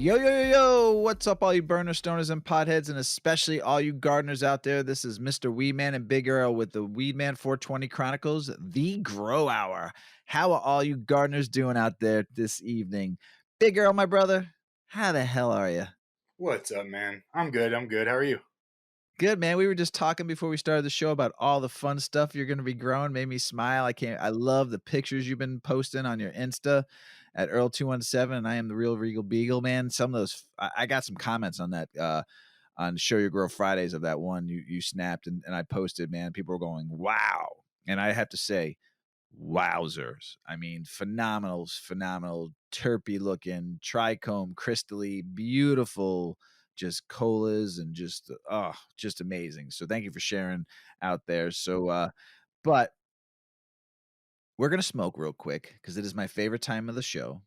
Yo, yo, yo, yo, what's up, all you burner stoners and potheads, and especially all you gardeners out there? This is Mr. Weedman and Big Earl with the Weedman 420 Chronicles, the Grow Hour. How are all you gardeners doing out there this evening? Big Earl, my brother, how the hell are you? What's up, man? I'm good. I'm good. How are you? Good, man. We were just talking before we started the show about all the fun stuff you're going to be growing. Made me smile. I love the pictures you've been posting on your Insta at Earl217. And I am the real Regal Beagle, man. Some of those, I got some comments on that, on Show Your Grow Fridays of that one you snapped and I posted, man. People were going, wow. And I have to say, wowzers. I mean, phenomenal, terpy looking, trichome, crystally, beautiful, just colas and just amazing. So thank you for sharing out there. But we're gonna smoke real quick because it is my favorite time of the show.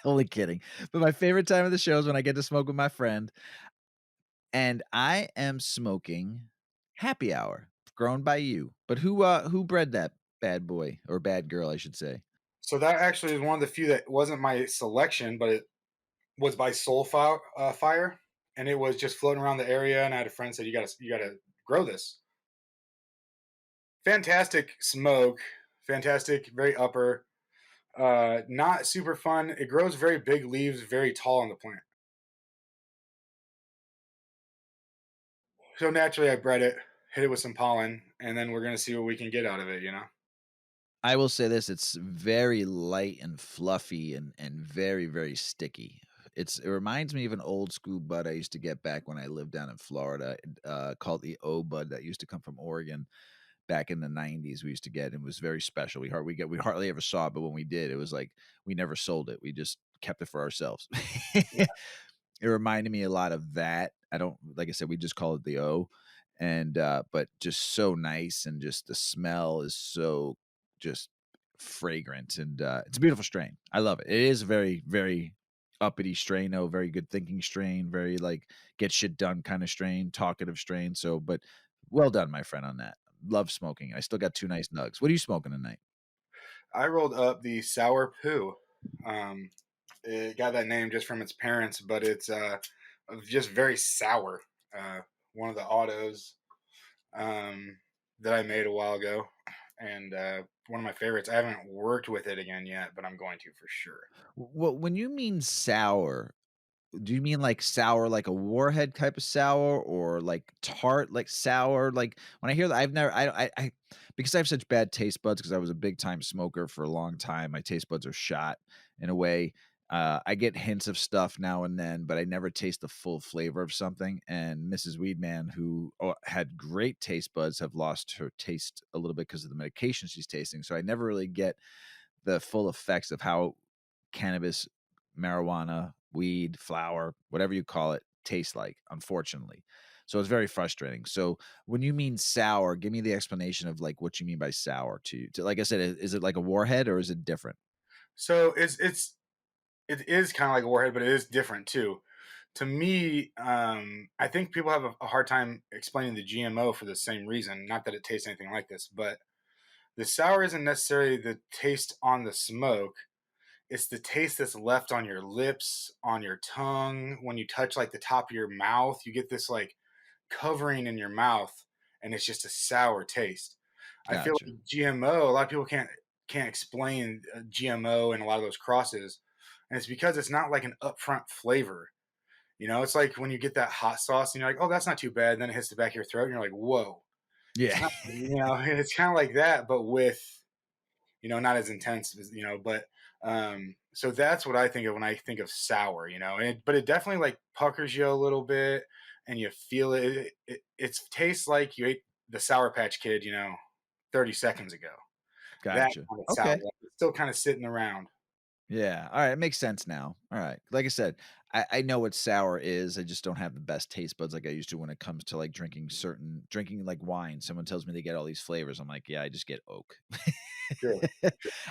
Only kidding. But my favorite time of the show is when I get to smoke with my friend. And I am smoking happy hour grown by you. But who bred that bad boy or bad girl, I should say? So that actually is one of the few that wasn't my selection, but it was by Fire, and it was just floating around the area. And I had a friend said, "You gotta grow this." Fantastic smoke, fantastic, very upper. Not super fun. It grows very big leaves, very tall on the plant. So naturally, I bred it, hit it with some pollen, and then we're gonna see what we can get out of it. I will say this, it's very light and fluffy and very, very sticky. It reminds me of an old school bud I used to get back when I lived down in Florida, called the O bud that used to come from Oregon back in the 90s. We used to get, and it was very special. We hardly ever saw it, but when we did, it was like we never sold it. We just kept it for ourselves. It reminded me a lot of that. I don't like I said, we just call it the O. And but just so nice, and just the smell is so just fragrant, and it's a beautiful strain. I love it. It is a very, very uppity strain, though, very good thinking strain, very like get shit done kind of strain, talkative strain. So, but well done, my friend, on that. Love smoking. I still got two nice nugs. What are you smoking tonight? I rolled up the Sour Poo. Um, it got that name just from its parents, but it's just very sour. Uh, One of the autos that I made a while ago, and one of my favorites. I haven't worked with it again yet, but I'm going to for sure. Well, when you mean sour, do you mean like sour, like a warhead type of sour, or like tart, like sour? Like when I hear that, I've never, I because I have such bad taste buds because I was a big time smoker for a long time. My taste buds are shot in a way. I get hints of stuff now and then, but I never taste the full flavor of something. And Mrs. Weedman, who had great taste buds, have lost her taste a little bit because of the medication she's tasting. So I never really get the full effects of how cannabis, marijuana, weed, flower, whatever you call it, tastes like, unfortunately. So it's very frustrating. So when you mean sour, give me the explanation of like what you mean by sour to you. Like I said, is it like a warhead or is it different? So it is kind of like a warhead, but it is different too. To me, I think people have a hard time explaining the GMO for the same reason. Not that it tastes anything like this, but the sour isn't necessarily the taste on the smoke. It's the taste that's left on your lips, on your tongue. When you touch like the top of your mouth, you get this like covering in your mouth, and it's just a sour taste. I feel Gotcha. like GMO, a lot of people can't explain GMO and a lot of those crosses, and it's because it's not like an upfront flavor. It's like when you get that hot sauce and you're like, oh, that's not too bad. And then it hits the back of your throat and you're like, whoa. It's Yeah. kind of, it's kind of like that, but with, not as intense, but so that's what I think of when I think of sour, but it definitely like puckers you a little bit and you feel it. It tastes like you ate the Sour Patch Kid, 30 seconds ago. That Gotcha. kind of sour, Okay. it's still kind of sitting around. Yeah. All right. It makes sense now. All right. Like I said, I know what sour is. I just don't have the best taste buds like I used to when it comes to like drinking like wine. Someone tells me they get all these flavors. I'm like, yeah, I just get oak. Sure.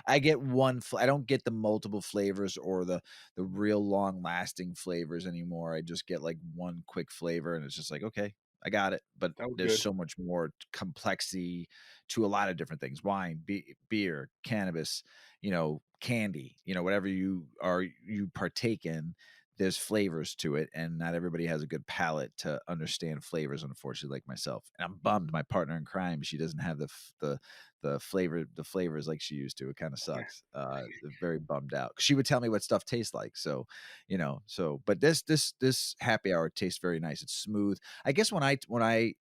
I get I don't get the multiple flavors or the real long lasting flavors anymore. I just get like one quick flavor and it's just like, okay, I got it. But That was there's good. so much more complexity to a lot of different things. Wine, beer, cannabis, candy, whatever you partake in, there's flavors to it, and not everybody has a good palate to understand flavors, unfortunately, like myself. And I'm bummed my partner in crime, she doesn't have the flavors like she used to. It kind of sucks. Very bummed out. 'Cause she would tell me what stuff tastes like. So, but this happy hour tastes very nice. It's smooth. I guess when I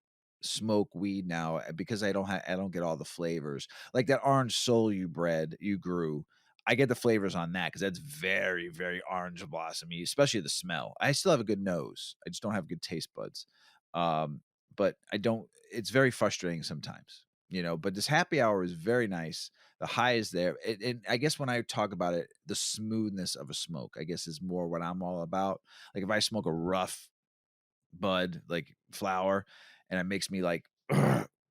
smoke weed now, because I don't get all the flavors. Like that orange soul you grew, I get the flavors on that because that's very, very orange blossomy, especially the smell. I still have a good nose. I just don't have good taste buds. Um, but I don't it's very frustrating sometimes, but this happy hour is very nice. The high is there. And I guess when I talk about it, the smoothness of a smoke, I guess, is more what I'm all about. Like if I smoke a rough bud, like flower, and it makes me like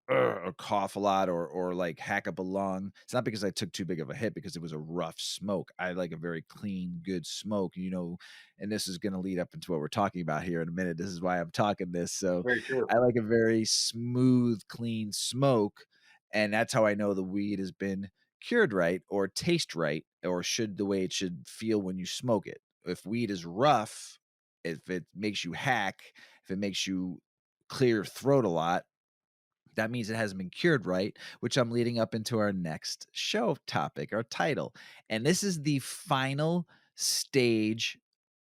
or cough a lot or like hack up a lung. It's not because I took too big of a hit, because it was a rough smoke. I like a very clean, good smoke, and this is going to lead up into what we're talking about here in a minute. This is why I'm talking this. So Very true. I like a very smooth, clean smoke. And that's how I know the weed has been cured right or taste right or should the way it should feel when you smoke it. If weed is rough, if it makes you hack, if it makes you clear your throat a lot, that means it hasn't been cured right, which I'm leading up into our next show topic, our title. And this is the final stage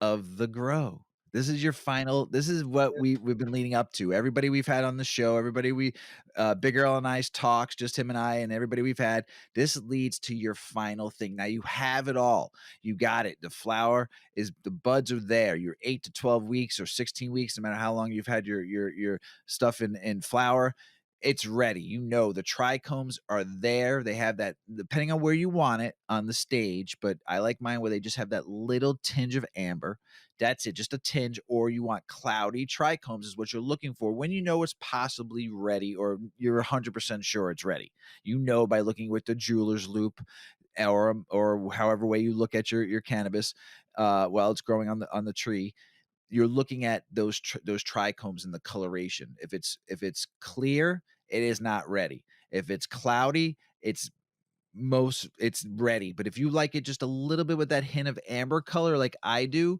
of the grow. This is what we've been leading up to. Everybody we've had on the show, everybody Big Earl and I's talks, just him and I, and everybody we've had, this leads to your final thing. Now you have it all. You got it. The buds are there. You're 8 to 12 weeks or 16 weeks, no matter how long you've had your stuff in flower, it's ready. The trichomes are there. They have that, depending on where you want it on the stage, but I like mine where they just have that little tinge of amber. That's it, just a tinge. Or you want cloudy trichomes, is what you're looking for when it's possibly ready, or you're 100% sure it's ready. By looking with the jeweler's loop, or however way you look at your cannabis while it's growing on the tree. You're looking at those trichomes and the coloration. If it's clear, it is not ready. If it's cloudy, it's ready. But if you like it just a little bit with that hint of amber color, like I do,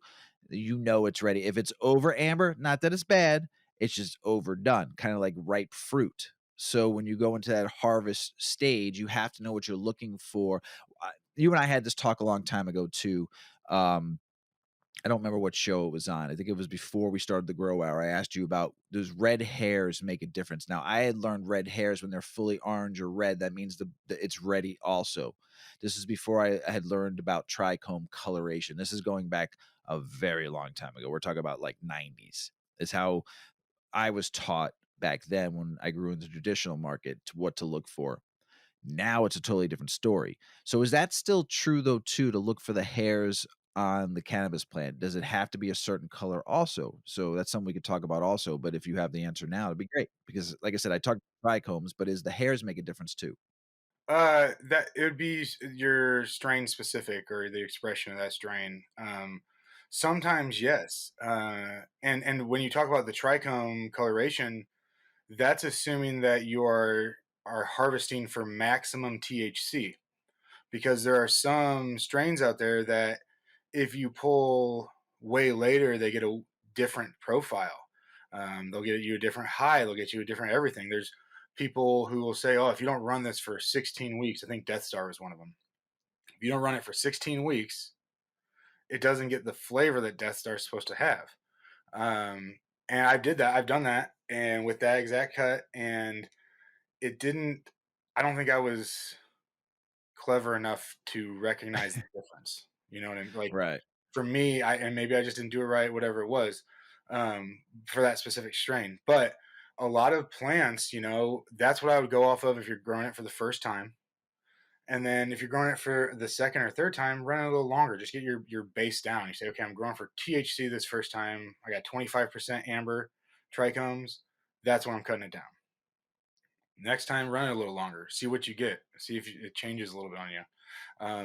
it's ready. If it's over amber, not that it's bad, it's just overdone, kind of like ripe fruit. So when you go into that harvest stage, you have to know what you're looking for. You and I had this talk a long time ago too. I don't remember what show it was on. I think it was before we started the grow hour. I asked you about, does red hairs make a difference? Now, I had learned red hairs when they're fully orange or red, that means it's ready also. This is before I had learned about trichome coloration. This is going back a very long time ago. We're talking about like 90s. Is how I was taught back then when I grew in the traditional market to what to look for. Now it's a totally different story. So is that still true though too, to look for the hairs on the cannabis plant? Does it have to be a certain color also? So that's something we could talk about also, but if you have the answer now, it'd be great because like I said, I talked trichomes, but is the hairs make a difference too? That it would be your strain specific or the expression of that strain. Sometimes yes, and when you talk about the trichome coloration, that's assuming that you are harvesting for maximum THC, because there are some strains out there that if you pull way later, they get a different profile. They'll get you a different high. They'll get you a different everything. There's people who will say, "Oh, if you don't run this for 16 weeks," I think Death Star was one of them. If you don't run it for 16 weeks, it doesn't get the flavor that Death Star is supposed to have. And I did that. I've done that, and with that exact cut, and it didn't. I don't think I was clever enough to recognize the difference. You know what I mean? Like Right. for me, and maybe I just didn't do it right, whatever it was, for that specific strain. But a lot of plants, that's what I would go off of if you're growing it for the first time. And then if you're growing it for the second or third time, run it a little longer. Just get your base down. You say, okay, I'm growing for THC this first time. I got 25% amber trichomes. That's when I'm cutting it down. Next time, run it a little longer. See what you get. See if it changes a little bit on you.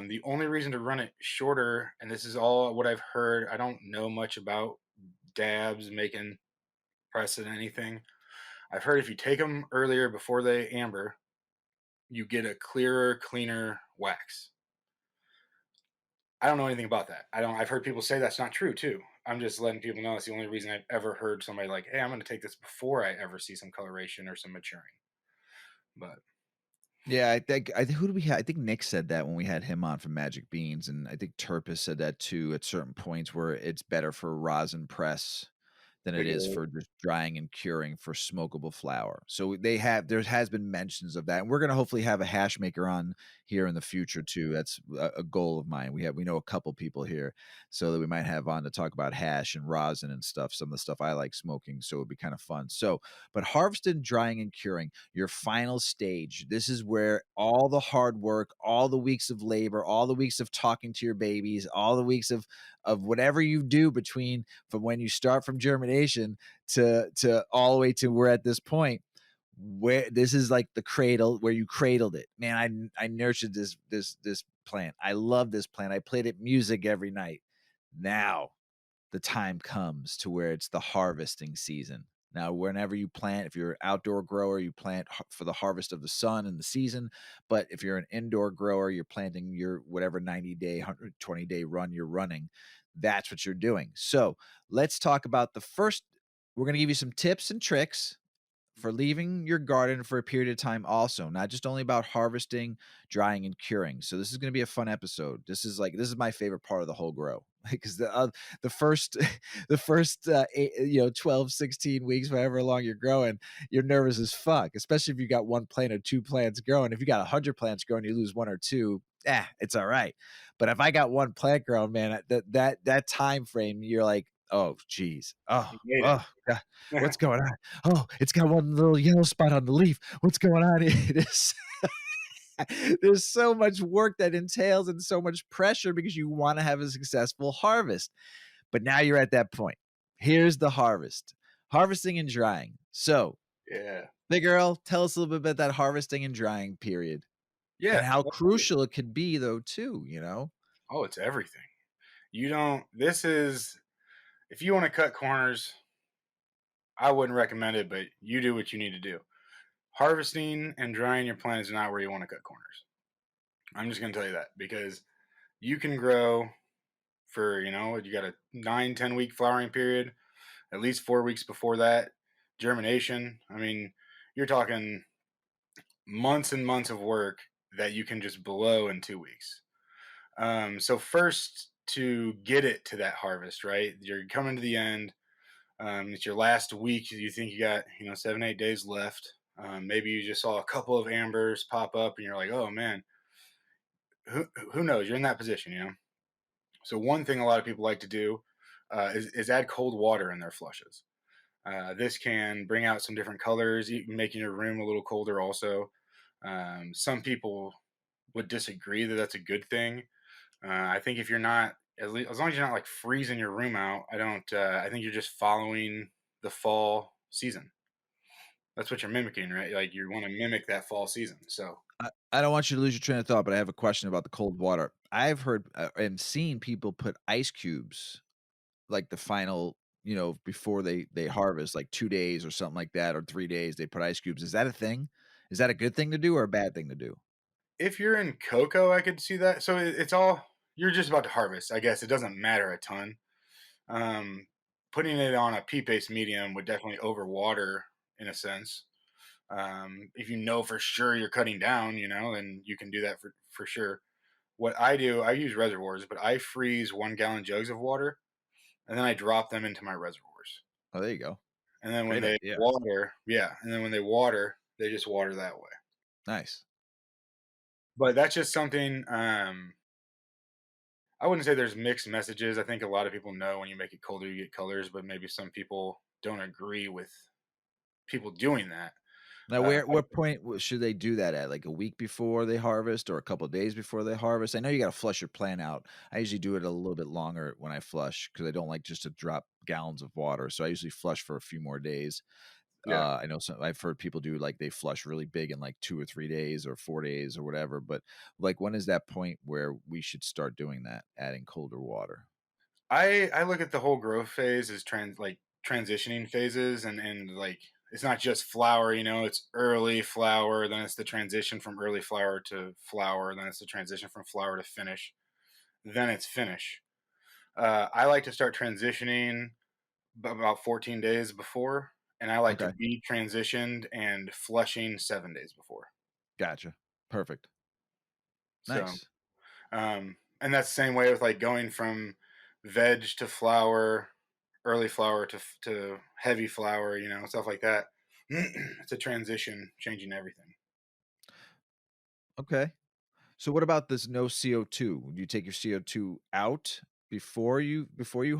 The only reason to run it shorter, and this is all what I've heard, I don't know much about dabs making precedent anything. I've heard if you take them earlier before they amber, you get a clearer, cleaner wax. I don't know anything about that. I don't. I've heard people say that's not true too. I'm just letting people know it's the only reason I've ever heard somebody like, "Hey, I'm going to take this before I ever see some coloration or some maturing." But Yeah, I think who do we have? I think Nick said that when we had him on from Magic Beans, and I think Turpus said that too at certain points where it's better for rosin press than it is regular, for just drying and curing for smokable flour. So they have there has been mentions of that, and we're gonna hopefully have a hash maker on here in the future too. That's a goal of mine. We know a couple people here, so that we might have on to talk about hash and rosin and stuff. Some of the stuff I like smoking, so it'd be kind of fun. So, but harvested, drying, and curing, your final stage. This is where all the hard work, all the weeks of labor, all the weeks of talking to your babies, all the weeks of whatever you do between from when you start from germination to all the way to we're at this point where this is like the cradle where you cradled it. Man, I nurtured this plant. I love this plant. I played it music every night. Now the time comes to where it's the harvesting season. Now, whenever you plant, if you're an outdoor grower, you plant for the harvest of the sun and the season. But if you're an indoor grower, you're planting your whatever 90-day, 120-day run you're running. That's what you're doing. So let's talk about the first. We're going to give you some tips and tricks for leaving your garden for a period of time also, not just only about harvesting, drying, and curing. So this is going to be a fun episode. This is my favorite part of the whole grow because the first the first 12, 16 weeks, whatever long you're growing, you're nervous as fuck, especially if you got one plant or two plants growing. If you got 100 plants growing, you lose one or two. It's all right. But if I got one plant growing, man, that time frame, you're like, oh, geez, you made oh, God, it. what's going on? Oh, it's got one little yellow spot on the leaf. What's going on? It is there's so much work that entails and so much pressure because you want to have a successful harvest. But now you're at that point. Here's the harvest. Harvesting and drying. So, Yeah, Big Earl, tell us a little bit about that harvesting and drying period and yeah. how crucial it could be though too. Oh, it's everything. You don't. This is if you want to cut corners. I wouldn't recommend it, but you do what you need to do. Harvesting and drying your plant is not where you want to cut corners. I'm just going to tell you that because you can grow for, you got a 9, 10 week flowering period, at least 4 weeks before that, germination. I mean, you're talking months and months of work that you can just blow in 2 weeks. So, first, to get it to that harvest, right? You're coming to the end. It's your last week. You think you got, 7, 8 days left. Maybe you just saw a couple of ambers pop up and you're like, oh man, who knows? You're in that position. So one thing a lot of people like to do is add cold water in their flushes. This can bring out some different colors, making your room a little colder. Also, some people would disagree that that's a good thing. I think if you're not, as long as you're not like freezing your room out, I don't. I think you're just following the fall season. That's what you're mimicking, right? Like you want to mimic that fall season. So I don't want you to lose your train of thought, but I have a question about the cold water. I've heard and seen people put ice cubes like the final, before they harvest, like 2 days or something like that, or 3 days, they put ice cubes. Is that a thing? Is that a good thing to do or a bad thing to do? if you're in cocoa, I could see that. So it's all you're just about to harvest. I guess it doesn't matter a ton. Um, Putting it on a peat-based medium would definitely overwater in a sense. If you know for sure you're cutting down, then you can do that for sure. What I do, I use reservoirs, but I freeze 1 gallon jugs of water and then I drop them into my reservoirs. Oh, there you go. And then when Great they idea. water, yeah, and then when they water, they just water that way. Nice. But that's just something. I wouldn't say there's mixed messages. I think a lot of people know when you make it colder, you get colors, but maybe some people don't agree with people doing that. Now, Uh, what point should they do that at? Like a week before they harvest or a couple of days before they harvest? I know you got to flush your plant out. I usually do it a little bit longer when I flush because I don't like just to drop gallons of water. So I usually flush for a few more days. yeah, I know I've heard people do like they flush really big in like 2 or 3 days or 4 days or whatever. But like, when is that point where we should start doing that, adding colder water? I look at the whole growth phase as transitioning phases, and like it's not just flower. It's early flower, then it's the transition from early flower to flower, then it's the transition from flower to finish. then it's finish. I like to start transitioning about 14 days before, and I like to Okay. be transitioned and flushing 7 days before. Gotcha. Perfect. So, Nice. and that's the same way with like going from veg to flour, early flour to heavy flour, stuff like that. It's a transition, changing everything. Okay. So what about this no CO2? Do you take your CO2 out before you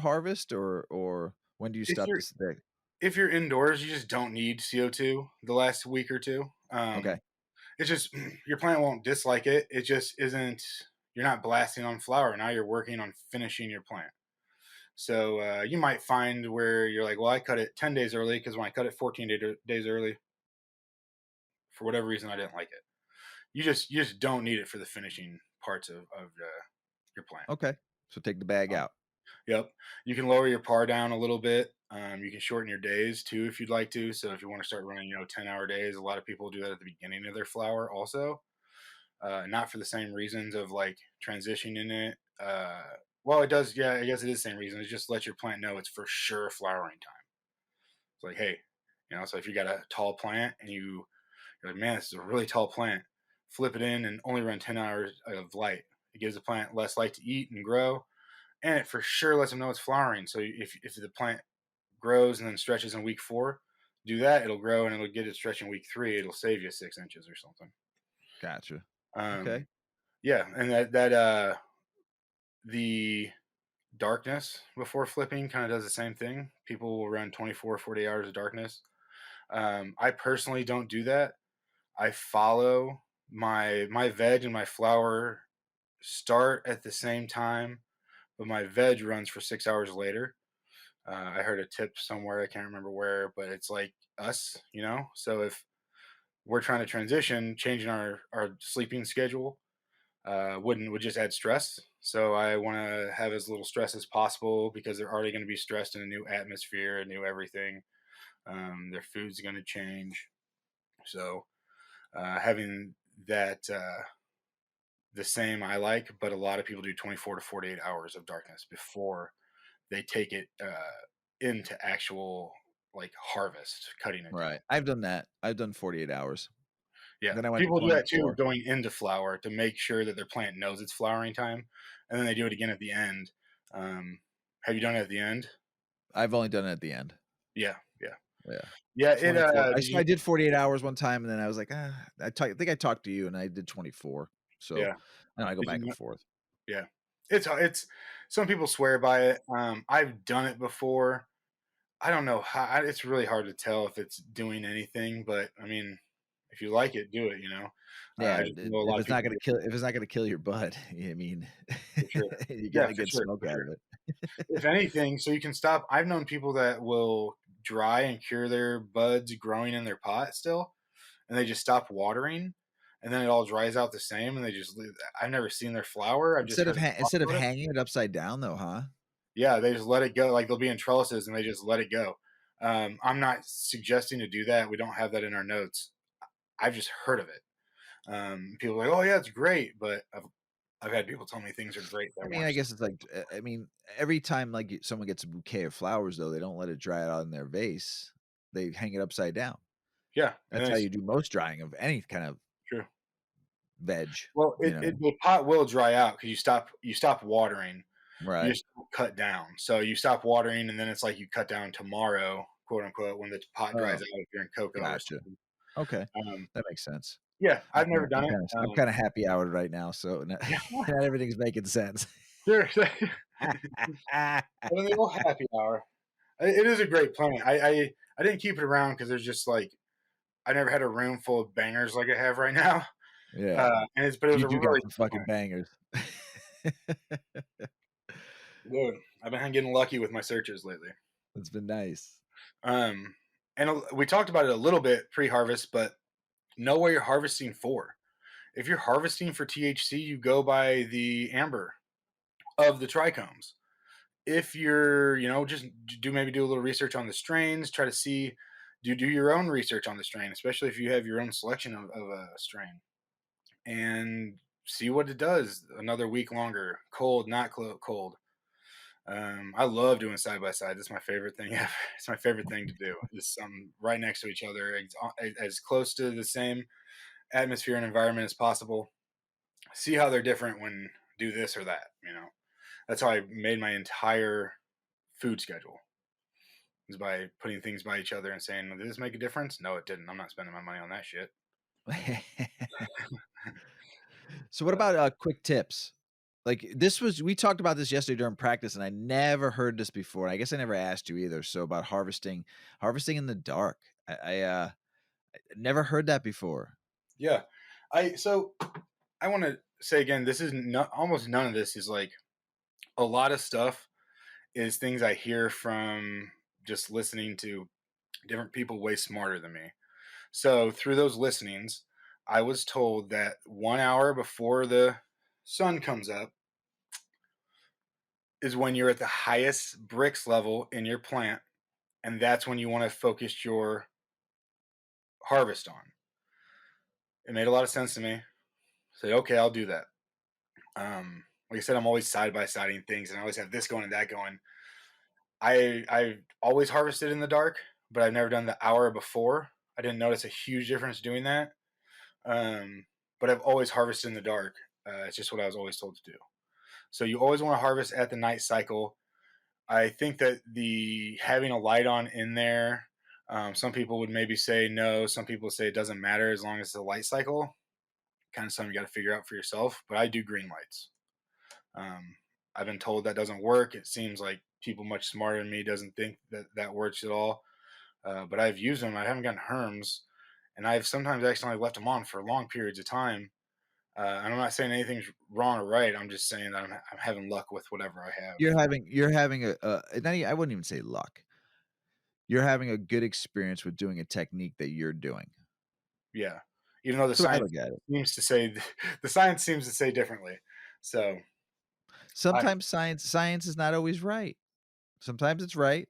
harvest, or when do you If stop you're this thing? if you're indoors, you just don't need CO2 the last week or two. Okay. It's just your plant won't dislike it. It just isn't. You're not blasting on flour now. You're working on finishing your plant. So you might find where you're like, well, I cut it 10 days early because when I cut it 14 days early, for whatever reason, I didn't like it. You just don't need it for the finishing parts of your plant. Okay. So take the bag Um, out. yep, you can lower your par down a little bit. You can shorten your days too if you'd like to. So if you want to start running, 10-hour days, a lot of people do that at the beginning of their flower also. Not for the same reasons of like transitioning it. Well, it does. Yeah, I guess it is the same reason. It's just let your plant know it's for sure flowering time. It's like, hey, so if you got a tall plant and you're like, man, this is a really tall plant, flip it in and only run 10 hours of light. It gives the plant less light to eat and grow, and it for sure lets them know it's flowering. So if the plant grows and then stretches in week 4, do that. It'll grow and it'll get it stretch in week 3. It'll save you 6 inches or something. Gotcha. Um, Okay. yeah, and that the darkness before flipping kind of does the same thing. People will run 24, 48 hours of darkness. I personally don't do that. I follow my veg and my flower start at the same time, but my veg runs for 6 hours later. I heard a tip somewhere, I can't remember where, but it's like us. So if we're trying to transition, changing our sleeping schedule would just add stress. So I want to have as little stress as possible because they're already going to be stressed in a new atmosphere, a new everything. Their food's going to change. So having that the same I like, but a lot of people do 24 to 48 hours of darkness before they take it into actual like harvest, cutting it down. Right. I've done that. I've done 48 hours. Yeah, Then I went to people do that too 24. going into flower to make sure that their plant knows it's flowering time, and then they do it again at the end. Have you done it at the end? I've only done it at the end. Yeah, yeah, Yeah. yeah. 24. I did 48 hours one time, and then I was like, I think I talked to you, and I did 24. So, Yeah. and I go Did back you and know? forth. Yeah, it's. Some people swear by it. I've done it before. I don't know how. It's really hard to tell if it's doing anything, but I mean, if you like it, do it. I Yeah, just know a lot of people do if it's not gonna kill your butt, I mean, for sure. you're Yeah, getting a for good sure, smoke for out sure. of it. If anything, so you can stop. I've known people that will dry and cure their buds growing in their pot still, and they just stop watering, and then it all dries out the same, and they just leave. I've never seen their flower. I've just heard them talk Instead of about it. hanging it upside down though, huh? Yeah, they just let it go. Like they'll be in trellises, and they just let it go. I'm not suggesting to do that. We don't have that in our notes. I've just heard of it. People are like, "Oh yeah, it's great," but I've had people tell me things are great that I mean, weren't. I guess it's like, I mean, every time like someone gets a bouquet of flowers though, they don't let it dry out in their vase. They hang it upside down. Yeah, and That's then how it's you do most drying of any kind of true. veg, Well, you know? the pot will dry out because you stop watering. You Right. just cut down. So you stop watering, and then it's like you cut down tomorrow, quote unquote, when the pot dries Oh, out if you're in cocoa or gotcha. something. Okay. Um, That makes sense. yeah, I've never done it. I'm kinda happy hour right now, so Yeah, not everything's making sense. sure. But in the old happy hour, it is a great plant. I didn't keep it around because there's just like I never had a room full of bangers like I have right now. Yeah. But it was You a do got really some good fucking plant. bangers. Dude, I've been getting lucky with my searches lately. It's been nice. Um, and we talked about it a little bit pre-harvest, but know what you're harvesting for. If you're harvesting for THC, you go by the amber of the trichomes. If you're, just maybe do a little research on the strains, try to see, do your own research on the strain, especially if you have your own selection of a strain, and see what it does. Another week longer, cold, not cold. I love doing side by side. That's my favorite thing ever. It's my favorite thing to do. Is right next to each other, as close to the same atmosphere and environment as possible. See how they're different when do this or that. That's how I made my entire food schedule, is by putting things by each other and saying, "Did this make a difference?" No, it didn't. I'm not spending my money on that shit. So what about, quick tips? Like, this was we talked about this yesterday during practice, and I never heard this before, I guess I never asked you either, so about harvesting in the dark. Never heard that before. Yeah, so I want to say again, this is not almost none of this is like a lot of stuff is things I hear from just listening to different people way smarter than me. So through those listenings, I was told that 1 hour before the sun comes up is when you're at the highest bricks level in your plant, and that's when you want to focus your harvest on. It made a lot of sense to me. Say, okay, I'll do that. Like I said, I'm always side by siding things, and I always have this going and that going. I've always harvested in the dark, but I've never done the hour before. I didn't notice a huge difference doing that. Um, but I've always harvested in the dark. It's just what I was always told to do. So you always want to harvest at the night cycle. I think that the having a light on in there, some people would maybe say no. Some people say it doesn't matter as long as it's a light cycle. Kind of something you got to figure out for yourself. But I do green lights. Um, I've been told that doesn't work. It seems like people much smarter than me doesn't think that that works at all. But I've used them. I haven't gotten herms, and I've sometimes accidentally left them on for long periods of time. And I'm not saying anything's wrong or right. I'm just saying that I'm having luck with whatever I have. You're having I wouldn't even say luck. You're having a good experience with doing a technique that you're doing. Yeah, even though the So I science look at it. seems to say the science seems to say differently. So I Sometimes science is not always right. Sometimes it's right.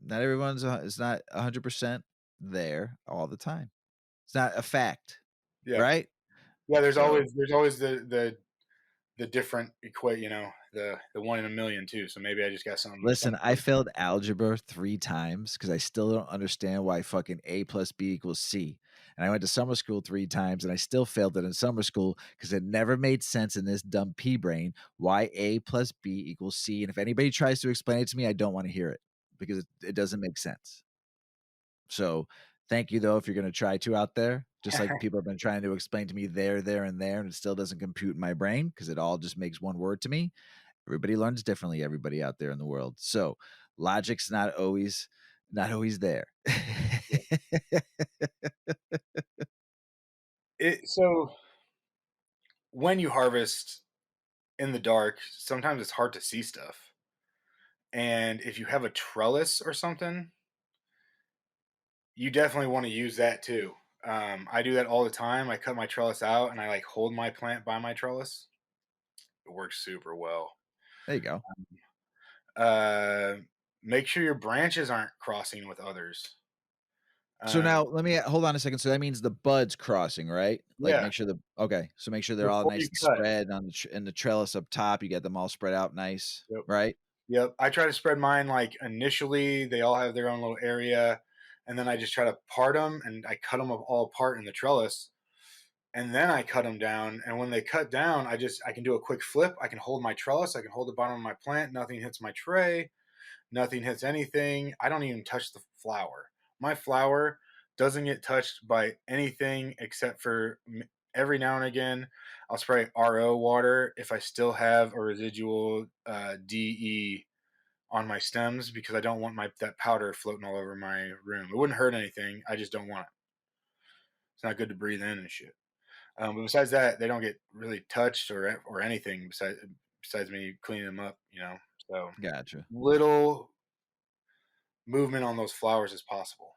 Not everyone's it's not 100% there all the time. It's not a fact, yeah, right? yeah. So, There's always the different equate. The one in a million too. So maybe I just got listen, something. I failed algebra 3 times because I still don't understand why fucking A plus B equals C. And I went to summer school 3 times, and I still failed it in summer school because it never made sense in this dumb pea brain why A plus B equals C, and if anybody tries to explain it to me, I don't wanna hear it because it doesn't make sense. So, thank you, though, if you're gonna try to out there, just like people have been trying to explain to me there, and there, and it still doesn't compute in my brain because it all just makes one word to me. Everybody learns differently, everybody out there in the world. So, logic's not always there. So when you harvest in the dark, sometimes it's hard to see stuff. And if you have a trellis or something, you definitely want to use that too. I do that all the time. I cut my trellis out and I like hold my plant by my trellis. It works super well. There you go. Uh, Make sure your branches aren't crossing with others. So Um, now let me hold on a second. So that means the buds crossing, right? Like yeah, make sure okay. So make sure they're all before you nice and cut. spread on in the trellis up top. You get them all spread out nice, Yep. right? Yep. I try to spread mine like initially, they all have their own little area. And then I just try to part them and I cut them all apart in the trellis. And then I cut them down. And when they cut down, I can do a quick flip. I can hold my trellis. I can hold the bottom of my plant. Nothing hits my tray. Nothing hits anything. I don't even touch the flower. My flower doesn't get touched by anything except for every now and again. I'll spray RO water if I still have a residual DE on my stems because I don't want that powder floating all over my room. It wouldn't hurt anything. I just don't want it. It's not good to breathe in and shit. But besides that, they don't get really touched or anything besides me cleaning them up. So Gotcha. little movement on those flowers as possible.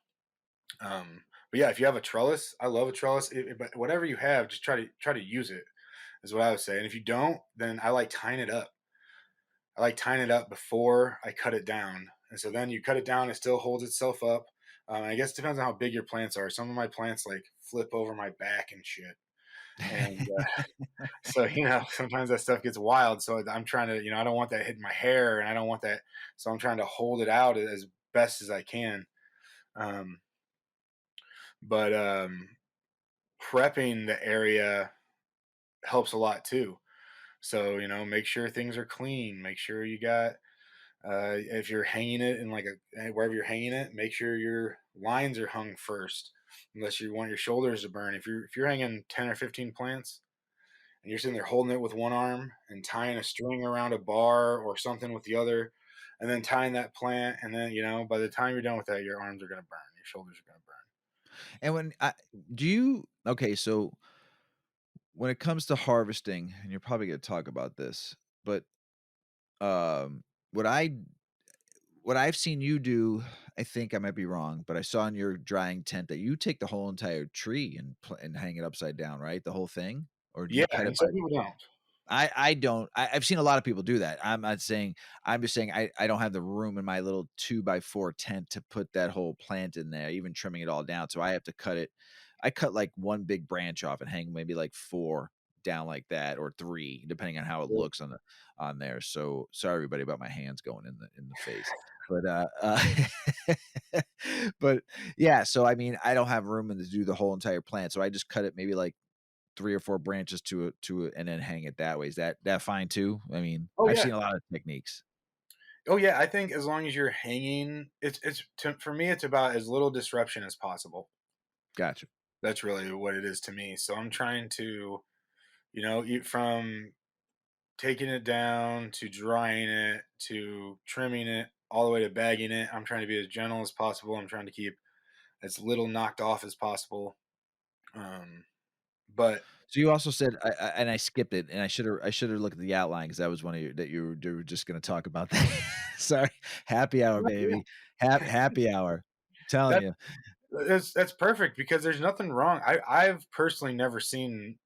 But yeah, if you have a trellis, I love a trellis. But whatever you have, just try to use it. Is what I would say. And if you don't, then I like tying it up. I like tying it up before I cut it down. And so then you cut it down, it still holds itself up. I guess it depends on how big your plants are. Some of my plants like flip over my back and shit. and so sometimes that stuff gets wild. So I'm trying to, I don't want that hitting my hair, and I don't want that. So I'm trying to hold it out as best as I can. Um, but prepping the area helps a lot too. So make sure things are clean. Make sure you got if you're hanging it in like wherever you're hanging it, make sure your lines are hung first, unless you want your shoulders to burn. If you're hanging 10 or 15 plants and you're sitting there holding it with one arm and tying a string around a bar or something with the other, and then tying that plant, and then by the time you're done with that, your arms are gonna burn, your shoulders are gonna burn. And when I do you okay, so when it comes to harvesting, and you're probably gonna talk about this, but, um, what I what I've seen you do, I think I might be wrong, but I saw in your drying tent that you take the whole entire tree and hang it upside down, right? The whole thing? Or do Yeah, you cut it and by some people don't. I don't. I've seen a lot of people do that. I'm just saying I don't have the room in my little 2 by 4 tent to put that whole plant in there, even trimming it all down, so I have to cut it. I cut, like, 1 big branch off and hang maybe, like, 4 down like that, or 3, depending on how it looks on there, so sorry, everybody, about my hands going in the face, but, but, yeah, so, I mean, I don't have room to do the whole entire plant, so I just cut it maybe, like, 3 or 4 branches to it and then hang it that way. Is that fine too? I mean, Oh I've yeah. seen a lot of techniques. Oh yeah, I think as long as you're hanging, for me, it's about as little disruption as possible. Gotcha. That's really what it is to me. So I'm trying to, eat from taking it down to drying it to trimming it all the way to bagging it. I'm trying to be as gentle as possible. I'm trying to keep as little knocked off as possible. But So you also said and I skipped it, and I should have looked at the outline because that was one of your that you were just gonna talk about that. Sorry. Happy hour, yeah, baby. Happy hour. Telling that you. that's perfect because there's nothing wrong. I've personally never seen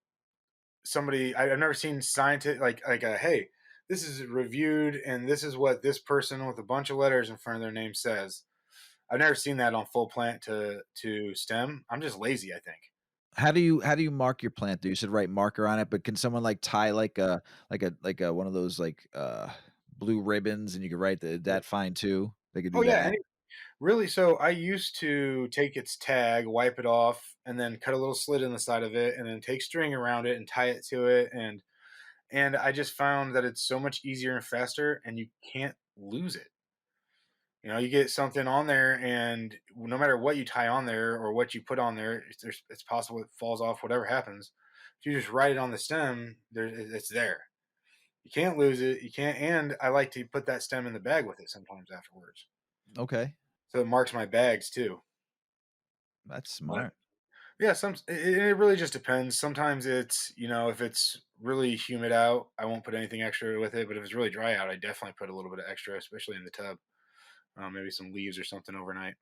I've never seen scientists like a hey, this is reviewed and this is what this person with a bunch of letters in front of their name says. I've never seen that on full plant to stem. I'm just lazy, I think. How do you mark your plant? Do you should write marker on it, but can someone, like, tie, like a one of those, like, blue ribbons, and you can write that fine too? They could Oh do yeah, that? really. So I used to take its tag, wipe it off, and then cut a little slit in the side of it, and then take string around it and tie it to it, and I just found that it's so much easier and faster, and you can't lose it. You get something on there, and no matter what you tie on there or what you put on there, it's possible it falls off. Whatever happens, if you just write it on the stem, it's there. You can't lose it. You can't. And I like to put that stem in the bag with it sometimes afterwards, Okay. so it marks my bags too. That's But smart. yeah, it really just depends. Sometimes it's if it's really humid out, I won't put anything extra with it. But if it's really dry out, I definitely put a little bit of extra, especially in the tub. Maybe some leaves or something overnight.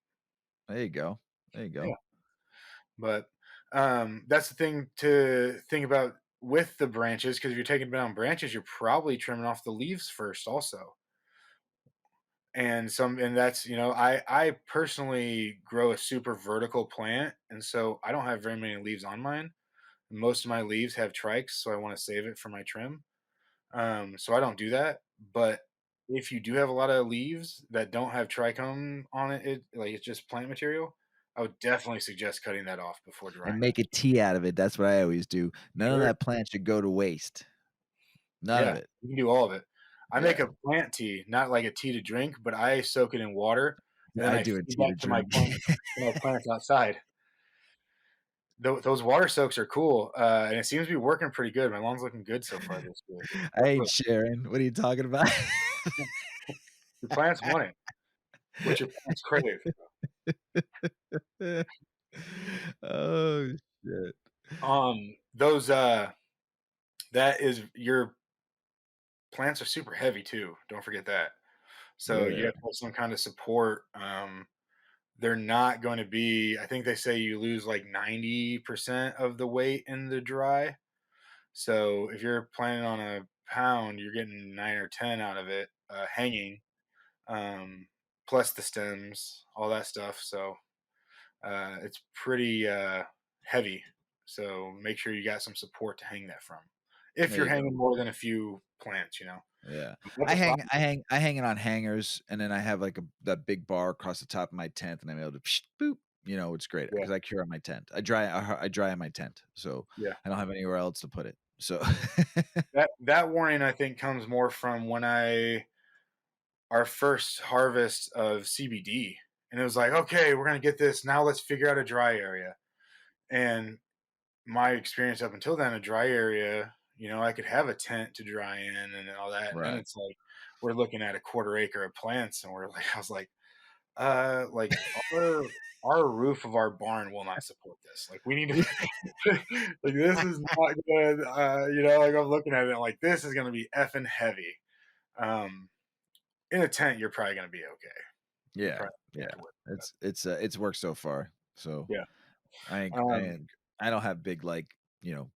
There you go. There you Yeah. go. But that's the thing to think about with the branches, because if you're taking down branches, you're probably trimming off the leaves first, also. And that's I personally grow a super vertical plant, and so I don't have very many leaves on mine. Most of my leaves have trikes, so I want to save it for my trim. So I don't do that. But if you do have a lot of leaves that don't have trichome on it, like it's just plant material, I would definitely suggest cutting that off before And drying. make a tea out of it, that's what I always do. None of Sure. that plant should go to waste. None of Yeah, it. you can do all of it. I make Yeah. a plant tea, not like a tea to drink, but I soak it in water, and then I I do a feed tea that to to my drink. plants outside. Those water soaks are cool, and it seems to be working pretty good. My lawn's looking good so far this year. I ain't sharing. What are you talking about? Your plants want it. What your plants crave. Oh, shit. Those that is your plants are super heavy too. Don't forget that. So Yeah, you they have to have some kind of support. They're not going to be. I think they say you lose like 90% of the weight in the dry. So if you're planning on a pound, you're getting 9 or 10 out of it hanging, um, plus the stems, all that stuff. So it's pretty heavy. So make sure you got some support to hang that from. If There you're you go. hanging more than a few plants, Yeah. That's a spot. I hang it on hangers, and then I have, like, that big bar across the top of my tent, and I'm able to psh, boop, it's great Yeah, because I cure on my tent. I dry on my tent, so yeah. I don't have anywhere else to put it. So That warning I think comes more from when I our first harvest of CBD, and it was like, okay, we're gonna get this now. Let's figure out a dry area. And my experience up until then, a dry area, I could have a tent to dry in and all that. And then Right. it's like we're looking at a quarter acre of plants, and we're like, I was like our roof of our barn will not support this. Like we need to like this is not good. Like I'm looking at it like this is gonna be effing heavy. Um in a tent, you're probably gonna be okay. You Yeah, probably have yeah. to work with that. It's worked so far. So Yeah. I ain't I Um, ain't I don't have big, like,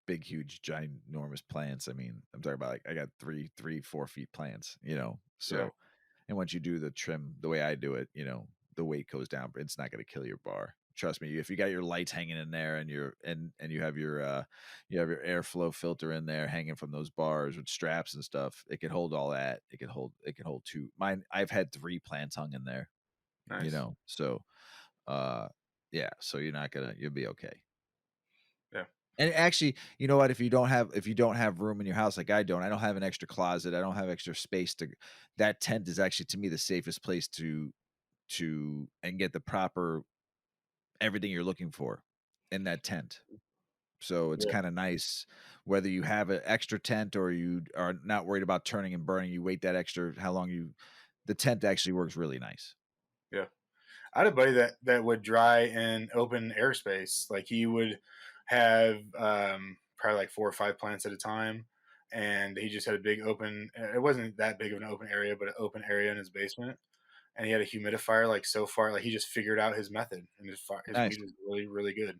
big, huge, ginormous plants. I mean, I'm talking about, like, I got 3, 4 feet plants, yeah, so and once you do the trim the way I do it, the weight goes down, but it's not gonna kill your bar. Trust me, if you got your lights hanging in there and you have your airflow filter in there hanging from those bars with straps and stuff, it can hold all that. It can hold 2 mine I've had 3 plants hung in there, nice. so, uh, yeah, so you'll be okay. Yeah, And actually, you know what? If you don't have room in your house like I don't have an extra closet. I don't have extra space to. That tent is actually to me the safest place to and get the proper everything you're looking for in that tent. So it's yeah, kind of nice whether you have an extra tent or you are not worried about turning and burning. You wait that extra how long you. The tent actually works really nice. yeah. I had a buddy that would dry in open airspace. Like he would have probably like 4 or 5 plants at a time, and he just had a big open. It wasn't that big of an open area, but an open area in his basement. And he had a humidifier. Like so far, like he just figured out his method, and his Nice. weed is really really good.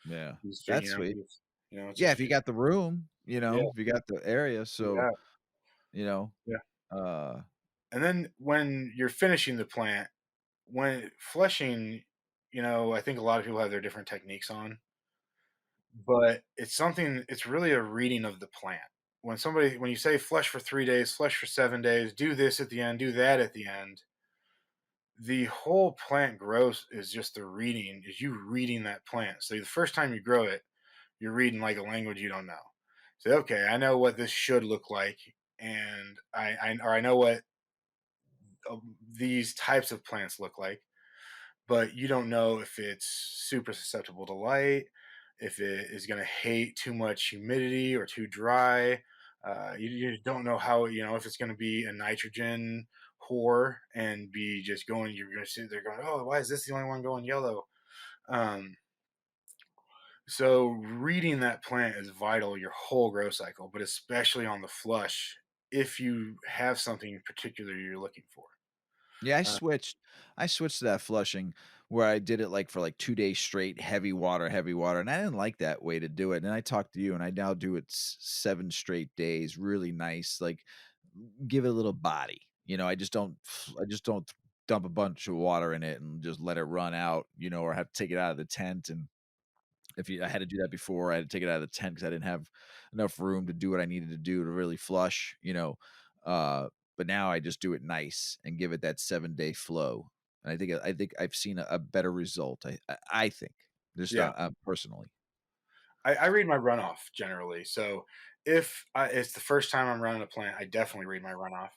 Yeah, He's that's sweet. it's Yeah, just if you got the room, yeah, if you got the area, so yeah, you know, yeah. uh, And then when you're finishing the plant, when flushing, I think a lot of people have their different techniques on, but it's really a reading of the plant. When you say flush for 3 days, flush for 7 days, do this at the end, do that at the end, the whole plant growth is just is you reading that plant. So the first time you grow it, you're reading like a language you don't know. So okay, I know what this should look like, and I know what these types of plants look like, but you don't know if it's super susceptible to light, if it is going to hate too much humidity or too dry. You don't know how, if it's going to be a nitrogen whore and be just going, you're going to sit there going, oh, why is this the only one going yellow? Um, so reading that plant is vital your whole growth cycle, but especially on the flush if you have something particular you're looking for. yeah, Uh, I switched to that flushing where I did it like for like 2 days straight, heavy water, and I didn't like that way to do it. And I talked to you, and I now do it 7 straight days, really nice, like give it a little body. I just don't dump a bunch of water in it and just let it run out, or have to take it out of the tent and I had to do that before, I had to take it out of the tent because I didn't have enough room to do what I needed to do to really flush, uh, but now I just do it nice and give it that 7-day flow, and I think I've seen a better result, I think, just, yeah. personally. I read my runoff generally. So if it's the first time I'm running a plant, I definitely read my runoff.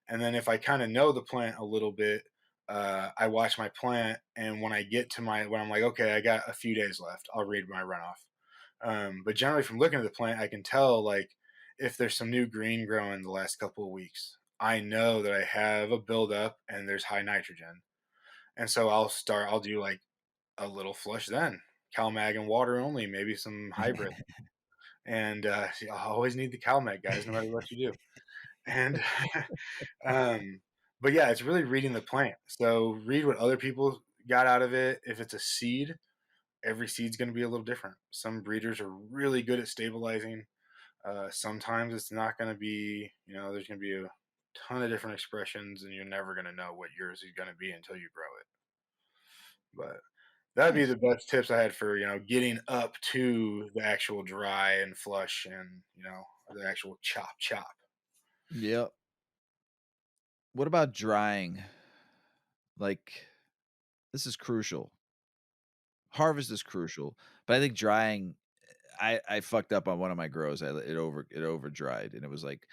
And then if I kind of know the plant a little bit, I watch my plant. And when I get to when I'm like, okay, I got a few days left, I'll read my runoff. But generally, from looking at the plant, I can tell like if there's some new green growing the last couple of weeks. I know that I have a buildup and there's high nitrogen. And so I'll do like a little flush then. CalMag and water only, maybe some hybrid. And I always need the CalMag, guys, no matter what you do. And um, but yeah, it's really reading the plant. So read what other people got out of it. If it's a seed, every seed's going to be a little different. Some breeders are really good at stabilizing. Sometimes it's not going to be, there's going to be a ton of different expressions, and you're never going to know what yours is going to be until you grow it. But That'd be Nice. the best tips I had for, getting up to the actual dry and flush and, the actual chop chop. Yep. What about drying? Like, this is crucial. Harvest is crucial, but I think drying I fucked up on one of my grows. It over dried, and it was like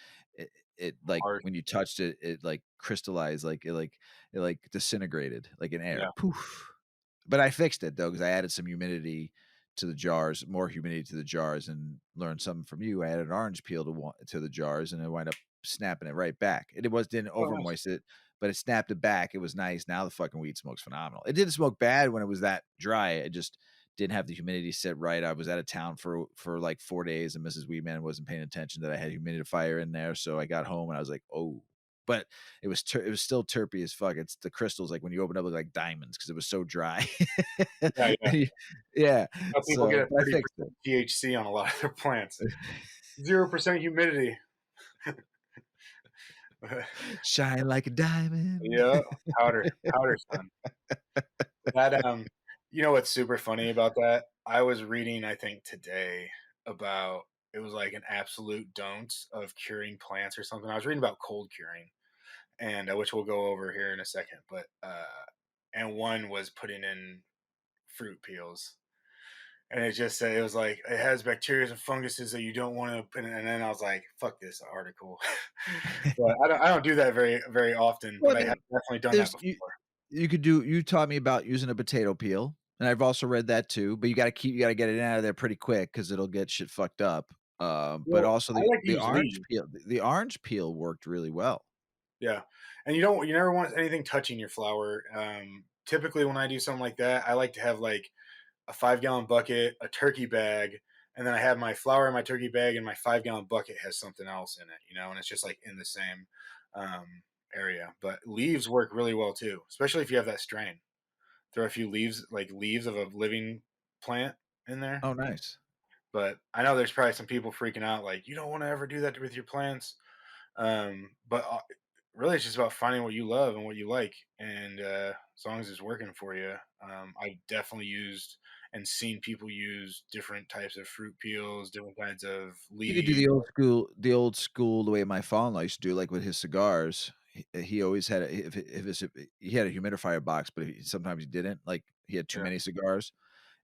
like Hard. when you touched it, it like crystallized, it like disintegrated like in air. Yeah. Poof. But I fixed it though because I added some humidity to the jars, more humidity to the jars, and learned something from you. I added orange peel to the jars, and I wound up snapping it right back. Didn't Oh, over nice. moist it, but it snapped it back. It was nice. Now the fucking weed smokes phenomenal. It didn't smoke bad when it was that dry. It just didn't have the humidity set right. I was out of town for like 4 days, and Mrs. Weedman wasn't paying attention that I had humidifier in there. So I got home and I was like, oh. But it was still terpy as fuck. It's the crystals like when you open up look like diamonds because it was so dry. Yeah, yeah. Yeah. People So get but I fixed it. 30% THC on a lot of their plants. 0% humidity. Shine like a diamond. Yeah, powder son. That you know what's super funny about that? I was reading, I think today, about it was like an absolute don'ts of curing plants or something. I was reading about cold curing, and which we'll go over here in a second. But and one was putting in fruit peels, and it just said it was like it has bacteria and funguses that you don't want to. And then I was like, "Fuck this article," but I don't do that very often. Well, But I have definitely done that there's before. you taught me about using a potato peel, and I've also read that too, but you gotta get it out of there pretty quick because 'cause it'll get shit fucked up. But Well, also I like to use leaves. the orange peel worked really well. Yeah, and you never want anything touching your flower. Typically, when I do something like that, I like to have like a 5 gallon bucket, a turkey bag, and then I have my flour in my turkey bag, and my 5 gallon bucket has something else in it, and it's just like in the same area. But leaves work really well too, especially if you have that strain. Throw a few leaves, like leaves of a living plant, in there. Oh, nice. But I know there's probably some people freaking out, like you don't want to ever do that with your plants. But really, it's just about finding what you love and what you like, and as long as it's working for you. I've definitely used and seen people use different types of fruit peels, different kinds of You could do leaves. the old school the way my father-in-law used to do, like, with his cigars. He always had a if he had a humidifier box, but sometimes he didn't, like, he had too Yeah, many cigars.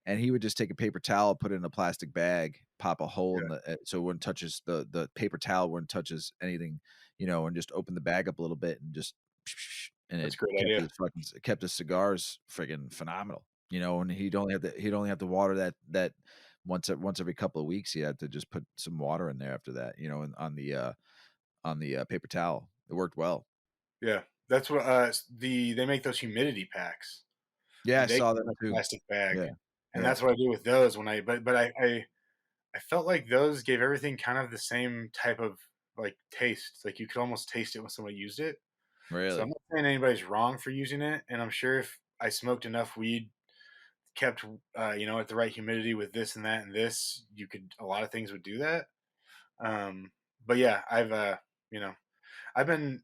And he would just take a paper towel, put it in a plastic bag, pop a hole in yeah, so it wouldn't touches the paper towel wouldn't touches anything, and just open the bag up a little bit and just and that's it a great idea. kept his cigars friggin' phenomenal, and he'd only have to water that once every couple of weeks. He had to just put some water in there after that, and on the paper towel. It worked well. Yeah, that's what they make those humidity packs, Yeah, I and they saw come them in a too. plastic bag, Yeah. and Yeah. that's what I do with those when but I felt like those gave everything kind of the same type of like taste. Like you could almost taste it when somebody used it. So I'm Really? not saying anybody's wrong for using it, and I'm sure if I smoked enough weed, kept at the right humidity with this and that and this, you could a lot of things would do that. Um, but yeah, you know I've been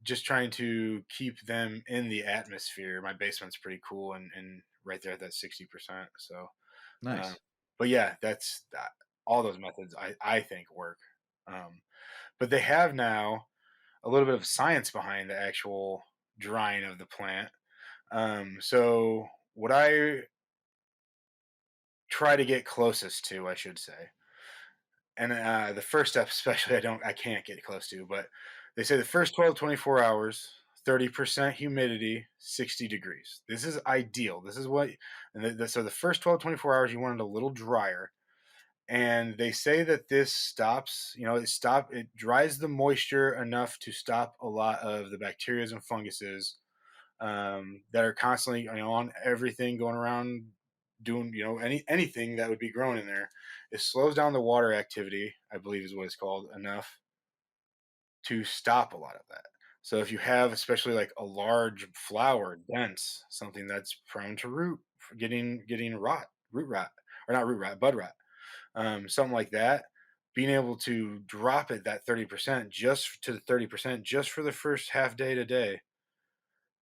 just trying to keep them in the atmosphere. My basement's pretty cool and right there at that 60%. So, uh, Nice. but yeah, that's all those methods I think work. Um, but they have now a little bit of science behind the actual drying of the plant. So what I try to get closest to, I should say, and the first step, especially, I can't get close to, but they say the first 12 24 hours, 30% humidity, 60 degrees. This is ideal. This is what, and so the first 12 24 hours, you want it a little drier. And they say that this stops, it dries the moisture enough to stop a lot of the bacteria and funguses that are constantly on everything going around doing anything that would be growing in there. It slows down the water activity, I believe is what it's called, enough to stop a lot of that. So if you have especially like a large flower, dense, something that's prone to getting root rot, or not root rot, bud rot, something like that, being able to drop it that 30% just to the 30% just for the first half day to day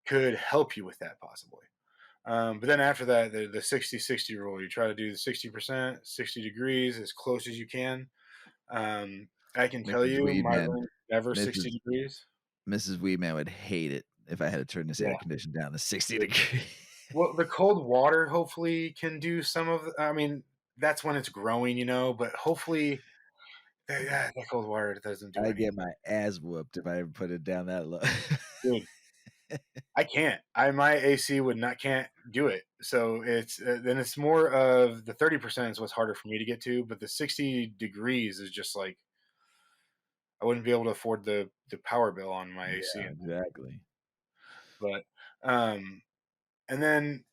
could help you with that possibly. But then after that, the 60-60 rule. You try to do the 60%, 60 degrees as close as you can. Um, I can tell Mrs. you, my Weedman room never 60 Mrs. degrees. Mrs. Weedman would hate it if I had to turn this Yeah. air conditioner down to 60 degrees. Well, the cold water hopefully can do some of. I mean, that's when it's growing, but hopefully that cold water doesn't do I any. get my ass whooped if I ever put it down that low. Dude, I can't. My AC would not can't do it. So it's more of the 30% is what's harder for me to get to, but the 60 degrees is just like I wouldn't be able to afford the power bill on my AC. Yeah, exactly. But um, and then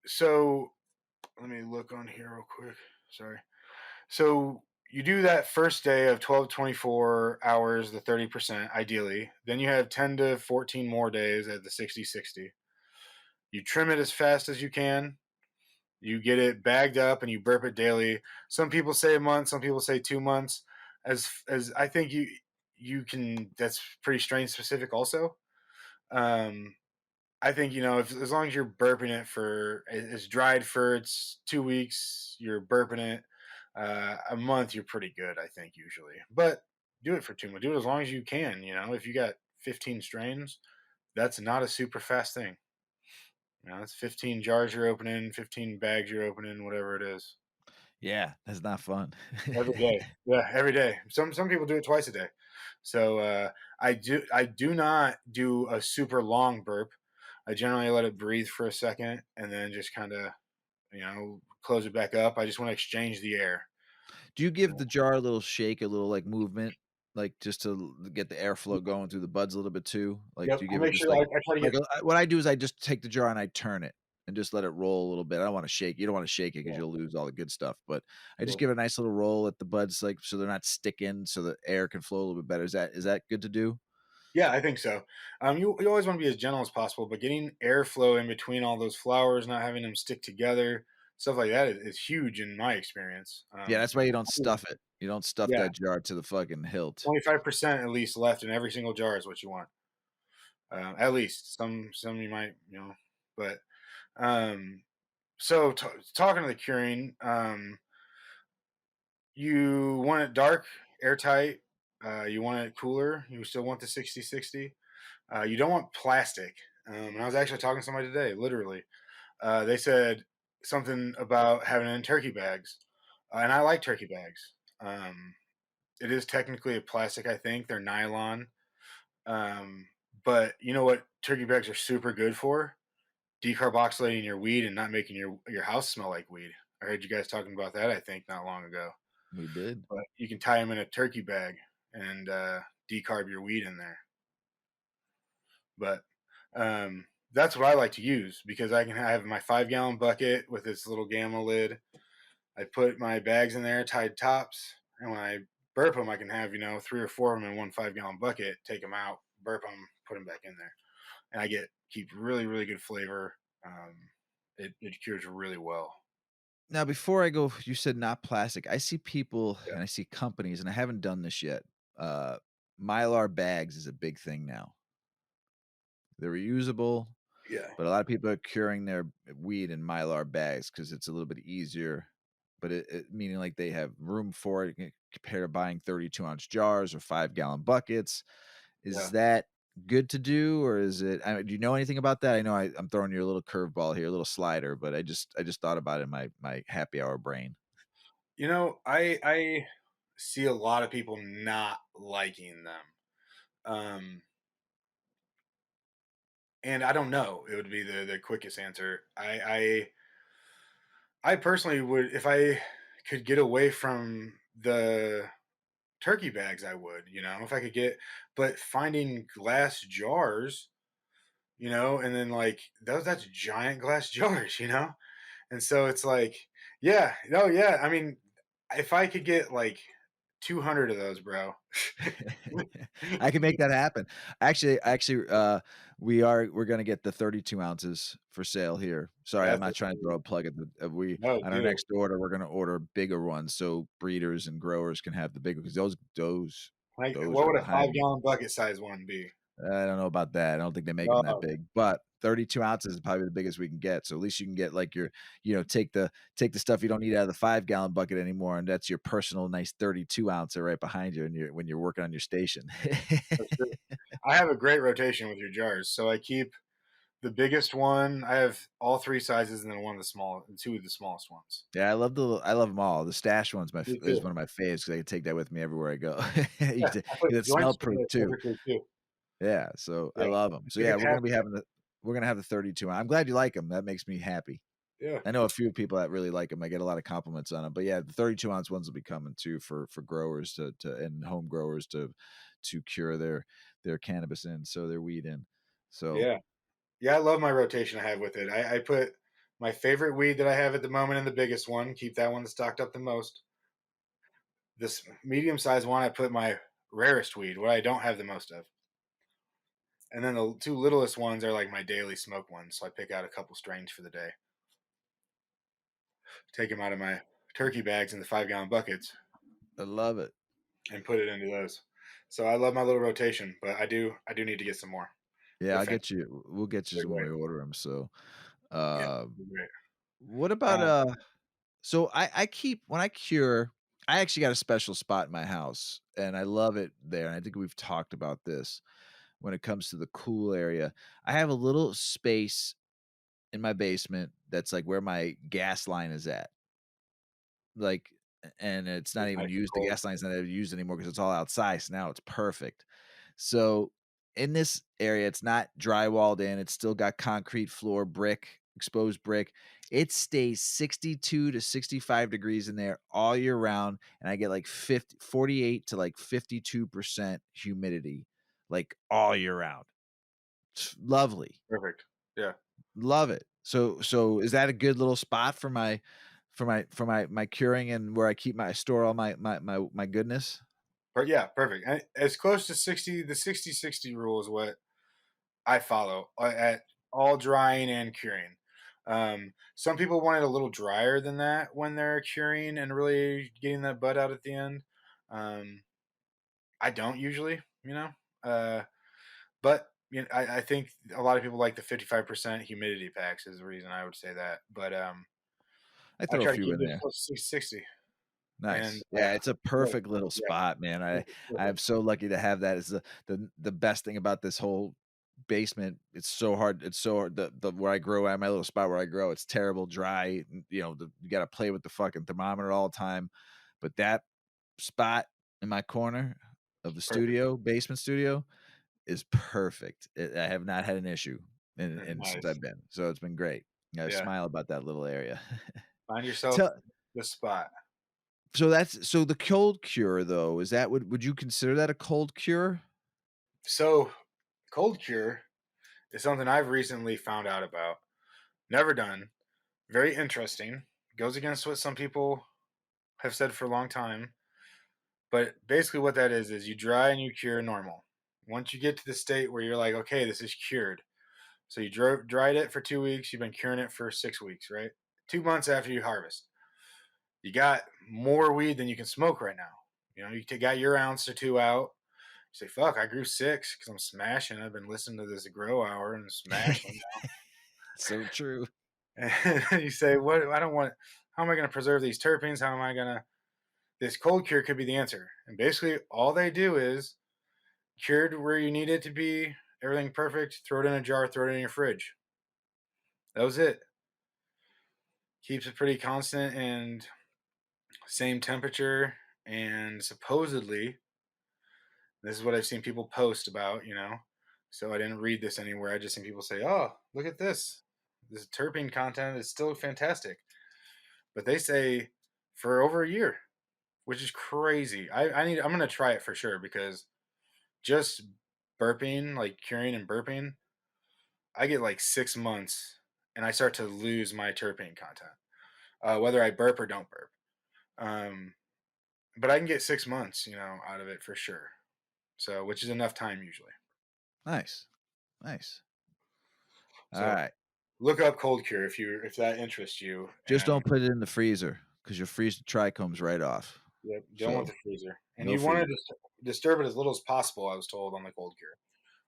so let me look on here real quick. Sorry. So you do that first day of 12 to 24 hours, the 30%, ideally. Then you have 10 to 14 more days at the 60-60. You trim it as fast as you can. You get it bagged up and you burp it daily. Some people say a month, some people say 2 months. As I think you can, that's pretty strain specific also. Um, I think if as long as you're burping it for it's dried for it's 2 weeks, you're burping it a month, you're pretty good. I think usually, but do it for 2 months. Do it as long as you can. If you got 15 strains, that's not a super fast thing. It's 15 jars you're opening, 15 bags you're opening, whatever it is, Yeah, that's not fun. every day. Yeah, every day. Some people do it twice a day. So I do not do a super long burp. I generally let it breathe for a second and then just kind of close it back up. I just want to exchange the air. Do you give the jar a little shake, a little, like, movement, like, just to get the airflow going through the buds a little bit too? Like, Yep, do you I give it make just sure like I try to like, get. what I do is I just take the jar and I turn it and just let it roll a little bit. I don't wanna shake You don't wanna shake it because 'cause Yeah, you'll lose all the good stuff, but I just yeah. give it a nice little roll at the buds, like, so they're not sticking, so the air can flow a little bit better. Is that good to do? Yeah, I think so. You always want to be as gentle as possible, but getting airflow in between all those flowers, not having them stick together, stuff like that is huge in my experience. Yeah, that's why you don't stuff it. You don't stuff Yeah, that jar to the fucking hilt. 25% at least left in every single jar is what you want. At least some you might but um, so talking to the curing, you want it dark, airtight. You want it cooler. You still want the 60-60. You don't want plastic. And I was actually talking to somebody today, literally. They said something about having it in turkey bags. And I like turkey bags. It is technically a plastic, I think. They're nylon. Um, but you know what turkey bags are super good for? Decarboxylating your weed and not making your house smell like weed. I heard you guys talking about that, I think, not long ago. We did. But you can tie them in a turkey bag and decarb your weed in there. But that's what I like to use because I can have my 5 gallon bucket with its little gamma lid. I put my bags in there, tied tops, and when I burp them, I can have 3 or 4 of them in one 5 gallon bucket. Take them out, burp them, put them back in there, and I keep really really good flavor. It cures really well. Now, before I go, you said not plastic. I see people Yeah, and I see companies, and I haven't done this yet. Uh, Mylar bags is a big thing now. They're reusable, yeah, but a lot of people are curing their weed in Mylar bags because it's a little bit easier. But meaning like they have room for it compared to buying 32-ounce jars or 5 gallon buckets. Is yeah. that good to do, or is it? Do you know anything about that? I know I'm throwing you a little curveball here, a little slider, but I just thought about it in my happy hour brain. I see a lot of people not liking them. Um, and I don't know. It would be the quickest answer. I personally would if I could get away from the turkey bags, I would. If I could get, but finding glass jars, and then like that's giant glass jars. And so it's like, yeah, no, yeah. I mean, if I could get like 200 of those, bro. I can make that happen. Actually, we're gonna get the 32 ounces for sale here. Sorry, I'm That's not trying to throw a plug at the we no, on our dude. next order, we're gonna order bigger ones so breeders and growers can have the bigger because those Like, those what are would the a high. 5 gallon bucket size one be? I don't know about that. I don't think they make them that Oh, big, but 32 ounces is probably the biggest we can get. So at least you can get like your, take the stuff you don't need out of the 5 gallon bucket anymore, and that's your personal nice 32 ouncer right behind you, and you're when you're working on your station. that's true. I have a great rotation with your jars. So I keep the biggest one. I have all three sizes, and then one of the small, and two of the smallest ones. Yeah, I love them all. The stash one's Me is too. one of my faves because I can take that with me everywhere I go. You Yeah, can I put 'cause it's smell joints in proof there too. perfectly too. Yeah, so I Yeah, love them. it's So like yeah, attachment. we're gonna have the 32. I'm glad you like them. That makes me happy. Yeah, I know a few people that really like them. I get a lot of compliments on them. But yeah, the 32 ounce ones will be coming too for growers to and home growers to cure their cannabis in, so their weed in. So yeah, yeah. I love my rotation I have with it. I put my favorite weed that I have at the moment in the biggest one. Keep that one stocked up the most. This medium sized one, I put my rarest weed, what I don't have the most of. And then the two littlest ones are like my daily smoke ones. So I pick out a couple strains for the day, take them out of my turkey bags in the 5 gallon buckets, I love it. and put it into those. So I love my little rotation, but I do need to get some more. Yeah, They're I'll fantastic. get you. We'll get you They're some when great. we order them. So, Yeah, uh, they're great. what about Um, So I keep when I cure, I actually got a special spot in my house, and I love it there. And I think we've talked about this when it comes to the cool area. I have a little space in my basement that's like where my gas line is at. Like, and it's not it's even nice and used. The cold. gas line's not even used anymore because it's all outside. So now it's perfect. So in this area, it's not drywalled in. It's still got concrete floor, brick, exposed brick. It stays 62 to 65 degrees in there all year round. And I get like 48 to like 52% humidity, like all year round. It's lovely. Perfect. Yeah. Love it. So is that a good little spot for my curing and where I keep my store all my goodness? But yeah, perfect. And as close to 60, the 60-60 rule is what I follow at all drying and curing. Some people want it a little drier than that when they're curing and really getting that bud out at the end. Um, I don't usually, uh, but I think a lot of people like the 55% humidity packs is the reason I would say that. But I I throw a try to few keep in it there. close to 60, and Nice. Yeah, it's a yeah, perfect little yeah, spot, man. it's I'm perfect. so lucky to have that. It's the best thing about this whole basement. It's so hard. It's so hard. The where I grow at my little spot where I grow, it's terrible, dry. You got to play with the fucking thermometer all the time. But that spot in my corner of the Perfect. studio, basement studio, is perfect. I have not had an issue, and since Nice. I've been, so it's been great. I Yeah. smile about that little area. Find yourself Tell the spot. so the cold cure though, is that would you consider that a cold cure? So, cold cure is something I've recently found out about. Never done. Very interesting. Goes against what some people have said for a long time. But basically, what that is you dry and you cure normal. Once you get to the state where you're like, okay, this is cured. So you dried it for 2 weeks. You've been curing it for 6 weeks, right? 2 months after you harvest, you got more weed than you can smoke right now. You got your ounce or two out. You say, fuck, I grew six because I'm smashing. I've been listening to this grow hour and smashing. So true. And you say, what? I don't want, how am I going to preserve these terpenes? How am I going to, this cold cure could be the answer. And basically, all they do is cured where you need it to be, everything perfect, throw it in a jar, throw it in your fridge. That was it. Keeps it pretty constant and same temperature. And supposedly, this is what I've seen people post about. So I didn't read this anywhere. I just seen people say, "Oh, look at this. This terpene content is still fantastic." But they say for over a year, which is crazy. I'm gonna try it for sure because just burping, like curing and burping, I get like 6 months and I start to lose my terpene content, whether I burp or don't burp. Um, but I can get 6 months, out of it for sure. So, which is enough time usually. Nice. Nice. So Alright. look up cold cure if that interests you. Just And don't put it in the freezer because your freeze to try comes right off. yep, don't want So, the freezer. And no you want to freezer. disturb it as little as possible. I was told on the cold cure.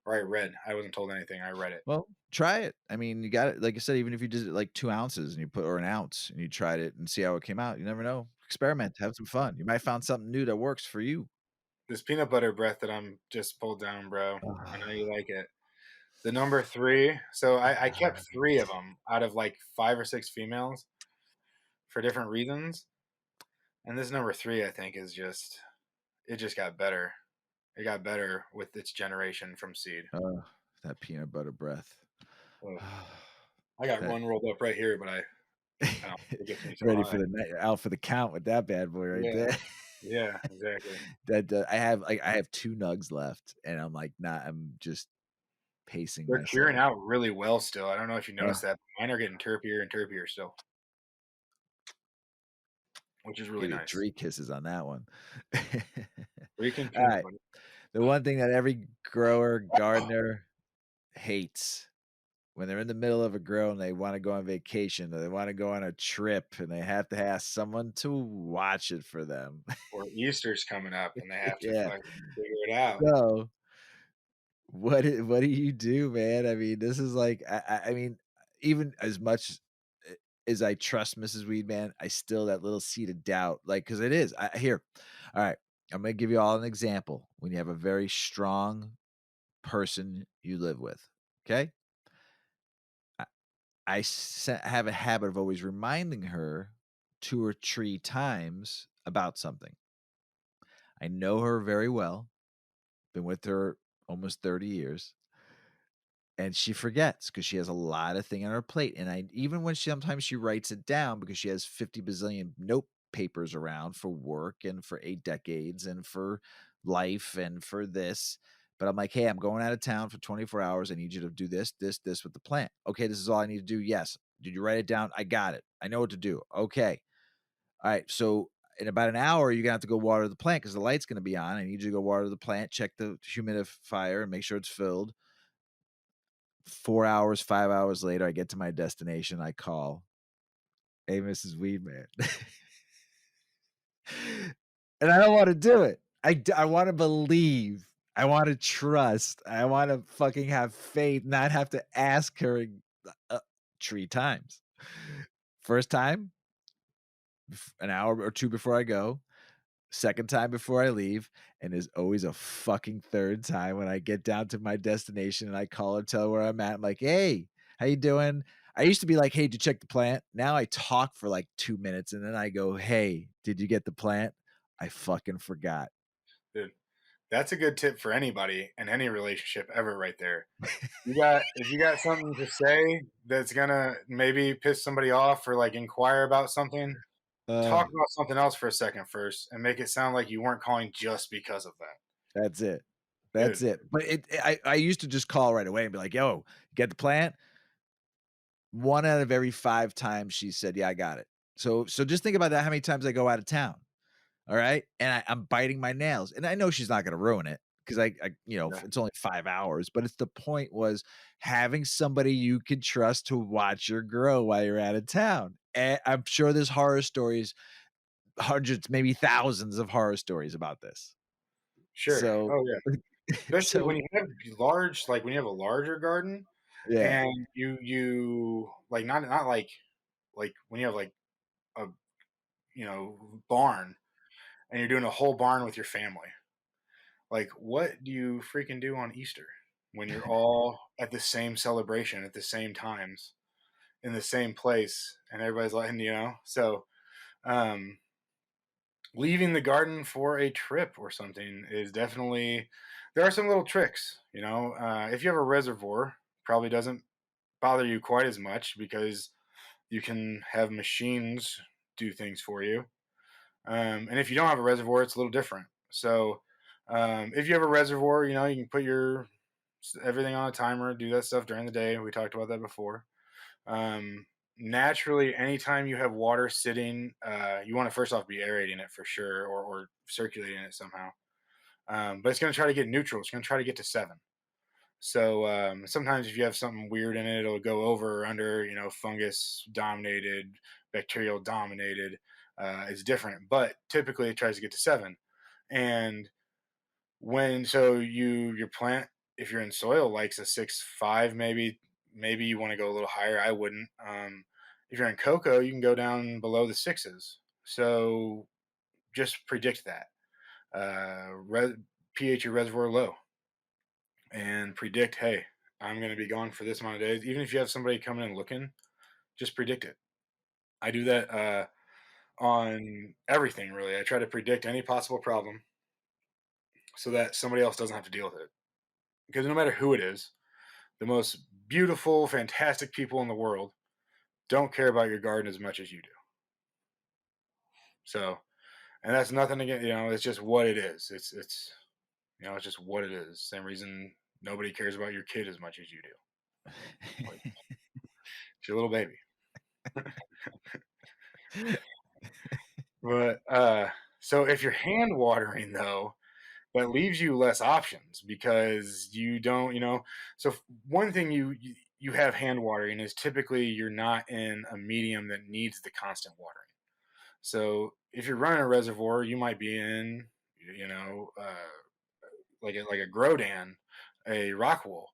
or I read. I wasn't told anything. I read it. Well, try it. I mean, you got it. Like I said, even if you did it like 2 ounces and you put or an ounce and you tried it and see how it came out, you never know. Experiment, have some fun. You might found something new that works for you. This peanut butter breath that I'm just pulled down, bro. I know you Ah, like it. The number three. So I kept three of them out of like five or six females for different reasons. And this number three, I think, is just it just got better. It got better with its generation from seed. uh, that peanut butter breath. Ugh. I got That one rolled up right here, but I don't it gets me so ready for high. the night out for the count with that bad boy right Yeah, there. yeah, exactly. That, I have 2 nugs left, and I'm, like, not I'm just pacing They're curing myself. out really well still. I don't know if you Uh, noticed that, but mine are getting terpier and terpier still, which is really give you nice. 3 kisses on that one. Rican peanut Alright, butter. the one thing that every grower, gardener hates when they're in the middle of a grow and they wanna go on vacation or they wanna go on a trip and they have to ask someone to watch it for them. Or Easter's coming up and they have to Yeah, fucking figure it out. so what do you do, man? I mean, this is like I mean, even as much a as I trust Mrs. Weedman, I still that little seed of doubt, like, because it is. Here, all right, I'm gonna give you all an example when you have a very strong person you live with, okay? I have a habit of always reminding her 2 or 3 times about something. I know her very well, been with her almost 30 years. And she forgets because she has a lot of thing on her plate, and I even when sometimes she writes it down because she has 50 bazillion note papers around for work and for 8 decades and for life and for this, but I'm like, "Hey, I'm going out of town for 24 hours. I need you to do this, this, this with the plant." "Okay, this is all I need to do." "Yes." "Did you write it down?" "I got it. I know what to do." "Okay. Alright, so in about an hour, you're gonna have to go water the plant because the light's gonna be on. I need you to go water the plant, check the humidifier, and make sure it's filled." 4 hours, 5 hours later, I get to my destination, I call, "Hey, Mrs. Weedman." And I don't wanna do it. I wanna believe. I wanna trust. I wanna fucking have faith, not have to ask her, uh, 3 times. First time, an hour or 2 before I go. Second time before I leave, and there's always a fucking third time when I get down to my destination and I call her, tell her where I'm at. I'm like, "Hey, how you doing?" I used to be like, "Hey, did you check the plant?" Now I talk for like 2 minutes and then I go, "Hey, did you get the plant?" I fucking forgot. Dude, that's a good tip for anybody in any relationship ever right there. You got if you got something to say that's gonna maybe piss somebody off or like inquire about something, Uh, talk about something else for a second first and make it sound like you weren't calling just because of that. that's it. That's Dude, it. But I used to just call right away and be like, "Yo, get the plant?" 1 out of every 5 times she said, "Yeah, I got it." So just think about that, how many times I go out of town. All right. And I'm biting my nails. And I know she's not going to ruin it because yeah, it's only 5 hours, but it's the point was having somebody you could trust to watch your grow while you're out of town. And I'm sure there's horror stories, hundreds, maybe thousands of horror stories about this. sure. So, Oh yeah. Especially when so you have large like when you have a larger garden yeah. and you like not like when you have like a barn and you're doing a whole barn with your family. Like, what do you freaking do on Easter when you're all at the same celebration at the same times in the same place and everybody's letting So, um, leaving the garden for a trip or something is definitely there are some little tricks. If you have a reservoir, probably doesn't bother you quite as much because you can have machines do things for you. And if you don't have a reservoir, it's a little different. So, if you have a reservoir, you can put your everything on a timer, do that stuff during the day. We talked about that before. Naturally, anytime you have water sitting, you want to first off be aerating it for sure, or circulating it somehow. But it's going to try to get neutral. It's going to try to get to 7. So sometimes if you have something weird in it, it'll go over or under. Fungus dominated, bacterial dominated. It's different, but typically it tries to get to 7. And when so your plant if you're in soil likes a 6.5, maybe you want to go a little higher. I wouldn't. If you're in cocoa, you can go down below the sixes. So just predict that. pH your reservoir low and predict, hey, I'm going to be gone for this amount of days. Even if you have somebody coming and looking, just predict it. I do that on everything, really. I try to predict any possible problem so that somebody else doesn't have to deal with it. Because no matter who it is, the most beautiful, fantastic people in the world don't care about your garden as much as you do. So, and that's nothing again, it's just what it is. It's just what it is. Same reason nobody cares about your kid as much as you do. Like, it's your little baby. But so if you're hand watering though, that leaves you less options because you don't, so one thing you have hand watering is typically you're not in a medium that needs the constant watering. So if you're running a reservoir, you might be in, you know, like a Grodan, a rock wool.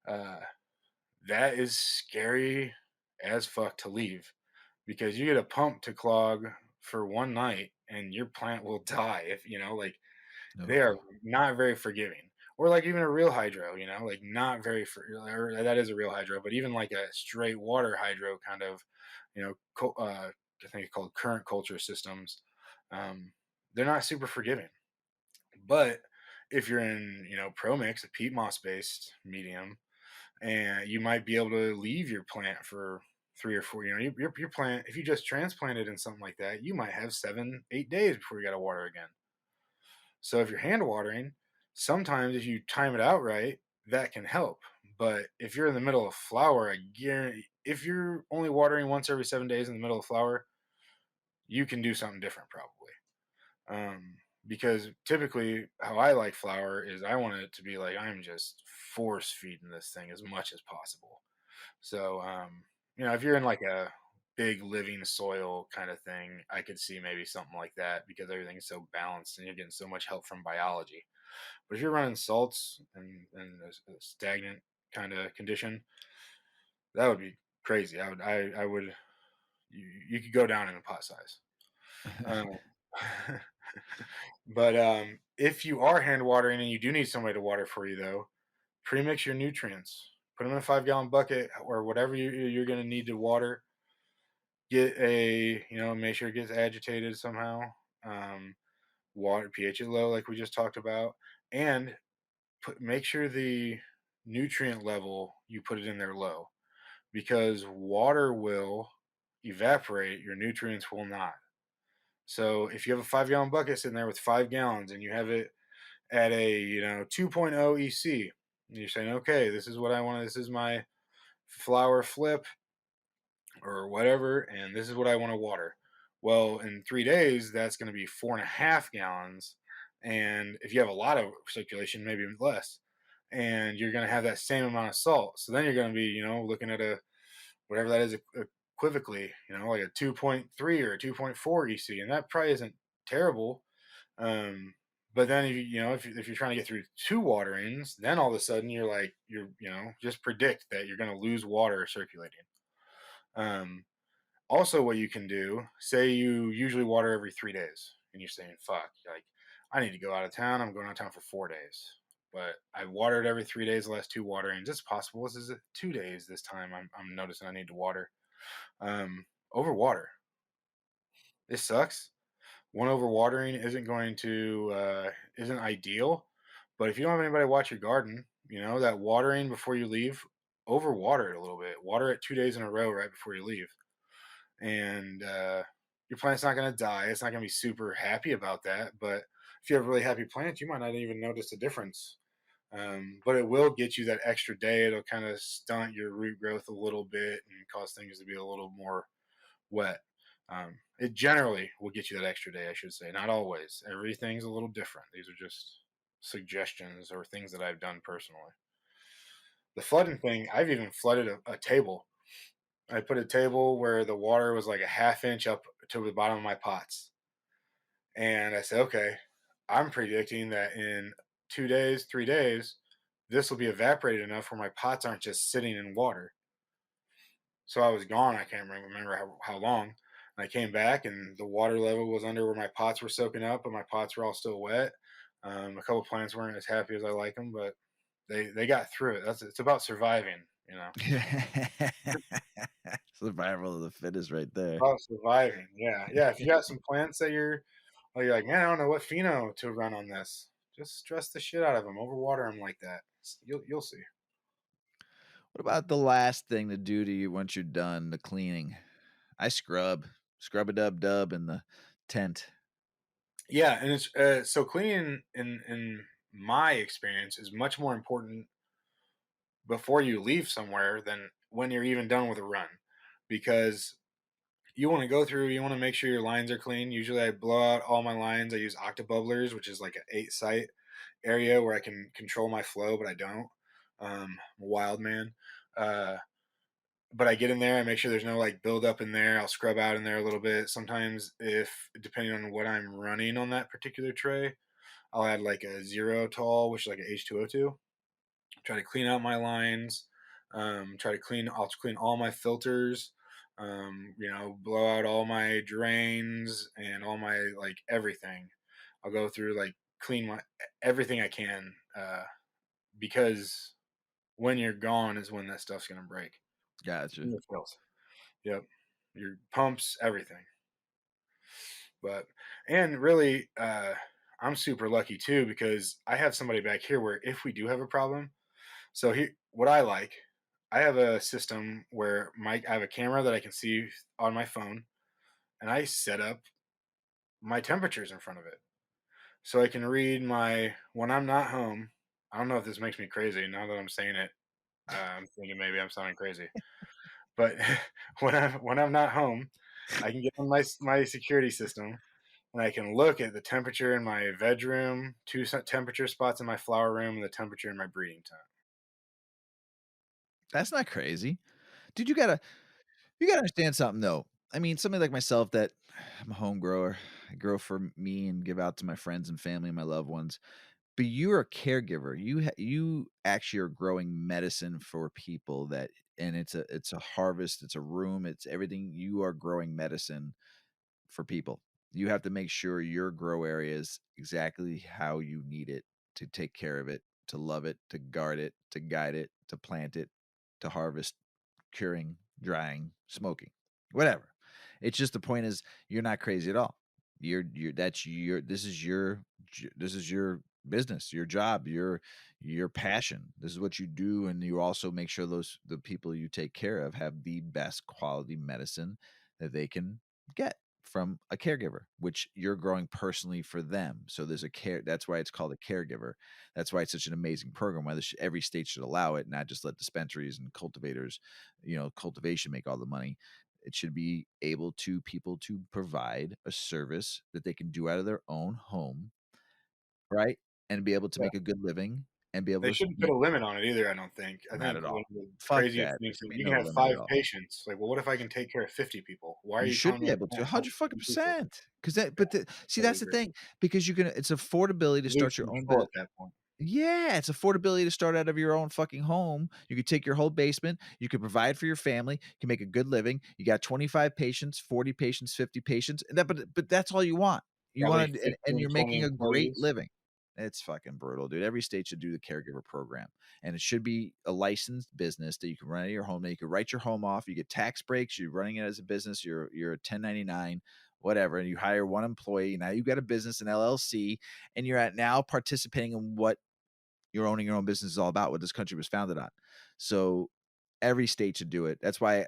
Uh, that is scary as fuck to leave because you get a pump to clog for one night and your plant will die if like they Oh, are not very forgiving. Or like even a real hydro, like not very or that is a real hydro, but even like a straight water hydro kind of, I think it's called current culture systems. Um, they're not super forgiving. But if you're in, Pro Mix, a peat moss based medium, and you might be able to leave your plant for 3 or 4. Your plant, if you just transplanted in something like that, you might have 7, 8 days before you got to water again. So if you're hand watering, sometimes if you time it out right, that can help. But if you're in the middle of flower, I guarantee if you're only watering once every 7 days in the middle of flower, you can do something different probably. Because typically how I like flower is I want it to be like I'm just force feeding this thing as much as possible. So, if you're in like a big living soil kind of thing, I could see maybe something like that because everything's so balanced and you're getting so much help from biology. But if you're running salts and a stagnant kind of condition, that would be crazy. I would, you could go down in a pot size. Um, but if you are hand watering and you do need somebody to water for you, though, premix your nutrients. Put them in a 5 gallon bucket or whatever you're going to need to water. Get make sure it gets agitated somehow. Um, Water pH is low, like we just talked about, and make sure the nutrient level you put it in there low because water will evaporate, your nutrients will not. So if you have a 5 gallon bucket sitting there with 5 gallons and you have it at a 2.0 EC, and you're saying, okay, this is what I want. This is my flower flip or whatever, and this is what I want to water. Well, in 3 days, that's going to be 4.5 gallons. And if you have a lot of circulation, maybe less. And you're going to have that same amount of salt. So then you're going to be, looking at a whatever that is equivocally, like a 2.3 or a 2.4 EC. And that probably isn't terrible. Um, but then if you're trying to get through 2 waterings, then all of a sudden just predict that you're going to lose water circulating. Um, Also, what you can do, say you usually water every 3 days, and you're saying, "Fuck, like I need to go out of town. I'm going out of town for 4 days, but I watered every 3 days the last 2 waterings. It's possible this is 2 days this time. I'm noticing I need to water. Overwater. This sucks. One overwatering isn't ideal, but if you don't have anybody watch your garden, that watering before you leave, overwater it a little bit. Water it 2 days in a row right before you leave and your plant's not going to die. It's not going to be super happy about that. But if you have a really happy plant, you might not even notice a difference. But it will get you that extra day. It'll kind of stunt your root growth a little bit and cause things to be a little more wet. It generally will get you that extra day, I should say. Not always. Everything's a little different. These are just suggestions or things that I've done personally. The flooding thing, I've even flooded a table. I put a table where the water was like a half inch up to the bottom of my pots. And I said, okay, I'm predicting that in 2 days, 3 days, this will be evaporated enough where my pots aren't just sitting in water. So I was gone. I can't remember how long. And I came back, and the water level was under where my pots were soaking up, but my pots were all still wet. A couple plants weren't as happy as I like them, but they got through it. It's about surviving, you know. Survival of the fittest right there. About surviving. Yeah, yeah. If you got some plants that you're like, man, I don't know what pheno to run on this. Just stress the shit out of them. Overwater them like that. You'll see. What about the last thing to do to you once you're done the cleaning? I scrub a dub dub in the tent. Yeah, and it's so cleaning in my experience is much more important before you leave somewhere than when you're even done with a run, because you want to go through, you want to make sure your lines are clean. Usually I blow out all my lines. I use octobubblers, which is like an 8 site area where I can control my flow, but I don't. I'm a wild man. Uh, but I get in there, I make sure there's no like buildup in there. I'll scrub out in there a little bit. Sometimes, if depending on what I'm running on that particular tray, I'll add like a zero tall, which is like an H2O2. Try to clean out my lines. I'll clean all my filters. Blow out all my drains and all my like everything. I'll go through like clean my everything I can, because when you're gone is when that stuff's gonna break. Gotcha. In the filth. Yep. Your pumps, everything. But and really, I'm super lucky too because I have somebody back here where if we do have a problem, so what I have a system where I have a camera that I can see on my phone, and I set up my temperatures in front of it, so I can read my when I'm not home. I don't know if this makes me crazy now that I'm saying it. I'm thinking maybe I'm sounding crazy, but when I'm not home, I can get on my security system, and I can look at the temperature in my veg room, two temperature spots in my flower room, and the temperature in my breeding tent. That's not crazy. Dude, you gotta understand something though. I mean, somebody like myself that I'm a home grower. I grow for me and give out to my friends and family and my loved ones. But you're a caregiver. You actually are growing medicine for people that and it's a harvest, it's a room, it's everything. You are growing medicine for people. You have to make sure your grow area is exactly how you need it to take care of it, to love it, to guard it, to guide it, to plant it, to harvest, curing, drying, smoking, whatever. It's just the point is you're not crazy at all. You're that's your this is your business, your job, your passion. This is what you do, and you also make sure the people you take care of have the best quality medicine that they can get from a caregiver, which you're growing personally for them. So there's a care. That's why it's called a caregiver. That's why it's such an amazing program. Why every state should allow it, not just let dispensaries and cultivators, cultivation make all the money. It should be able to people to provide a service that they can do out of their own home, right? And be able to Yeah. make a good living and be They able to shouldn't put a limit on it either, I don't think. I not think at one all. of the Fuck craziest that. There things should is be you no can have limit at 5 all. patients. Like, well, what if I can take care of 50 people? Why are You you should telling me be I able to can't help 100 fucking 50 people? percent. Because that, Yeah, but see, totally that's the agree. thing. Because it's affordability to You lose start your own control business. at that point. Yeah, it's affordability to start out of your own fucking home. You could take your whole basement, you could provide for your family, you can make a good living. You got 25 patients, 40 patients, 50 patients, and but that's all you want. You Probably want to and 15, you're 20 making a great employees. living. It's fucking brutal, dude. Every state should do the caregiver program, and it should be a licensed business that you can run out of your home. That you can write your home off. You get tax breaks. You're running it as a business. You're a 1099, whatever, and you hire one employee. Now you've got a business, an LLC, and you're at now participating in what you're owning your own business is all about, what this country was founded on. So every state should do it. That's why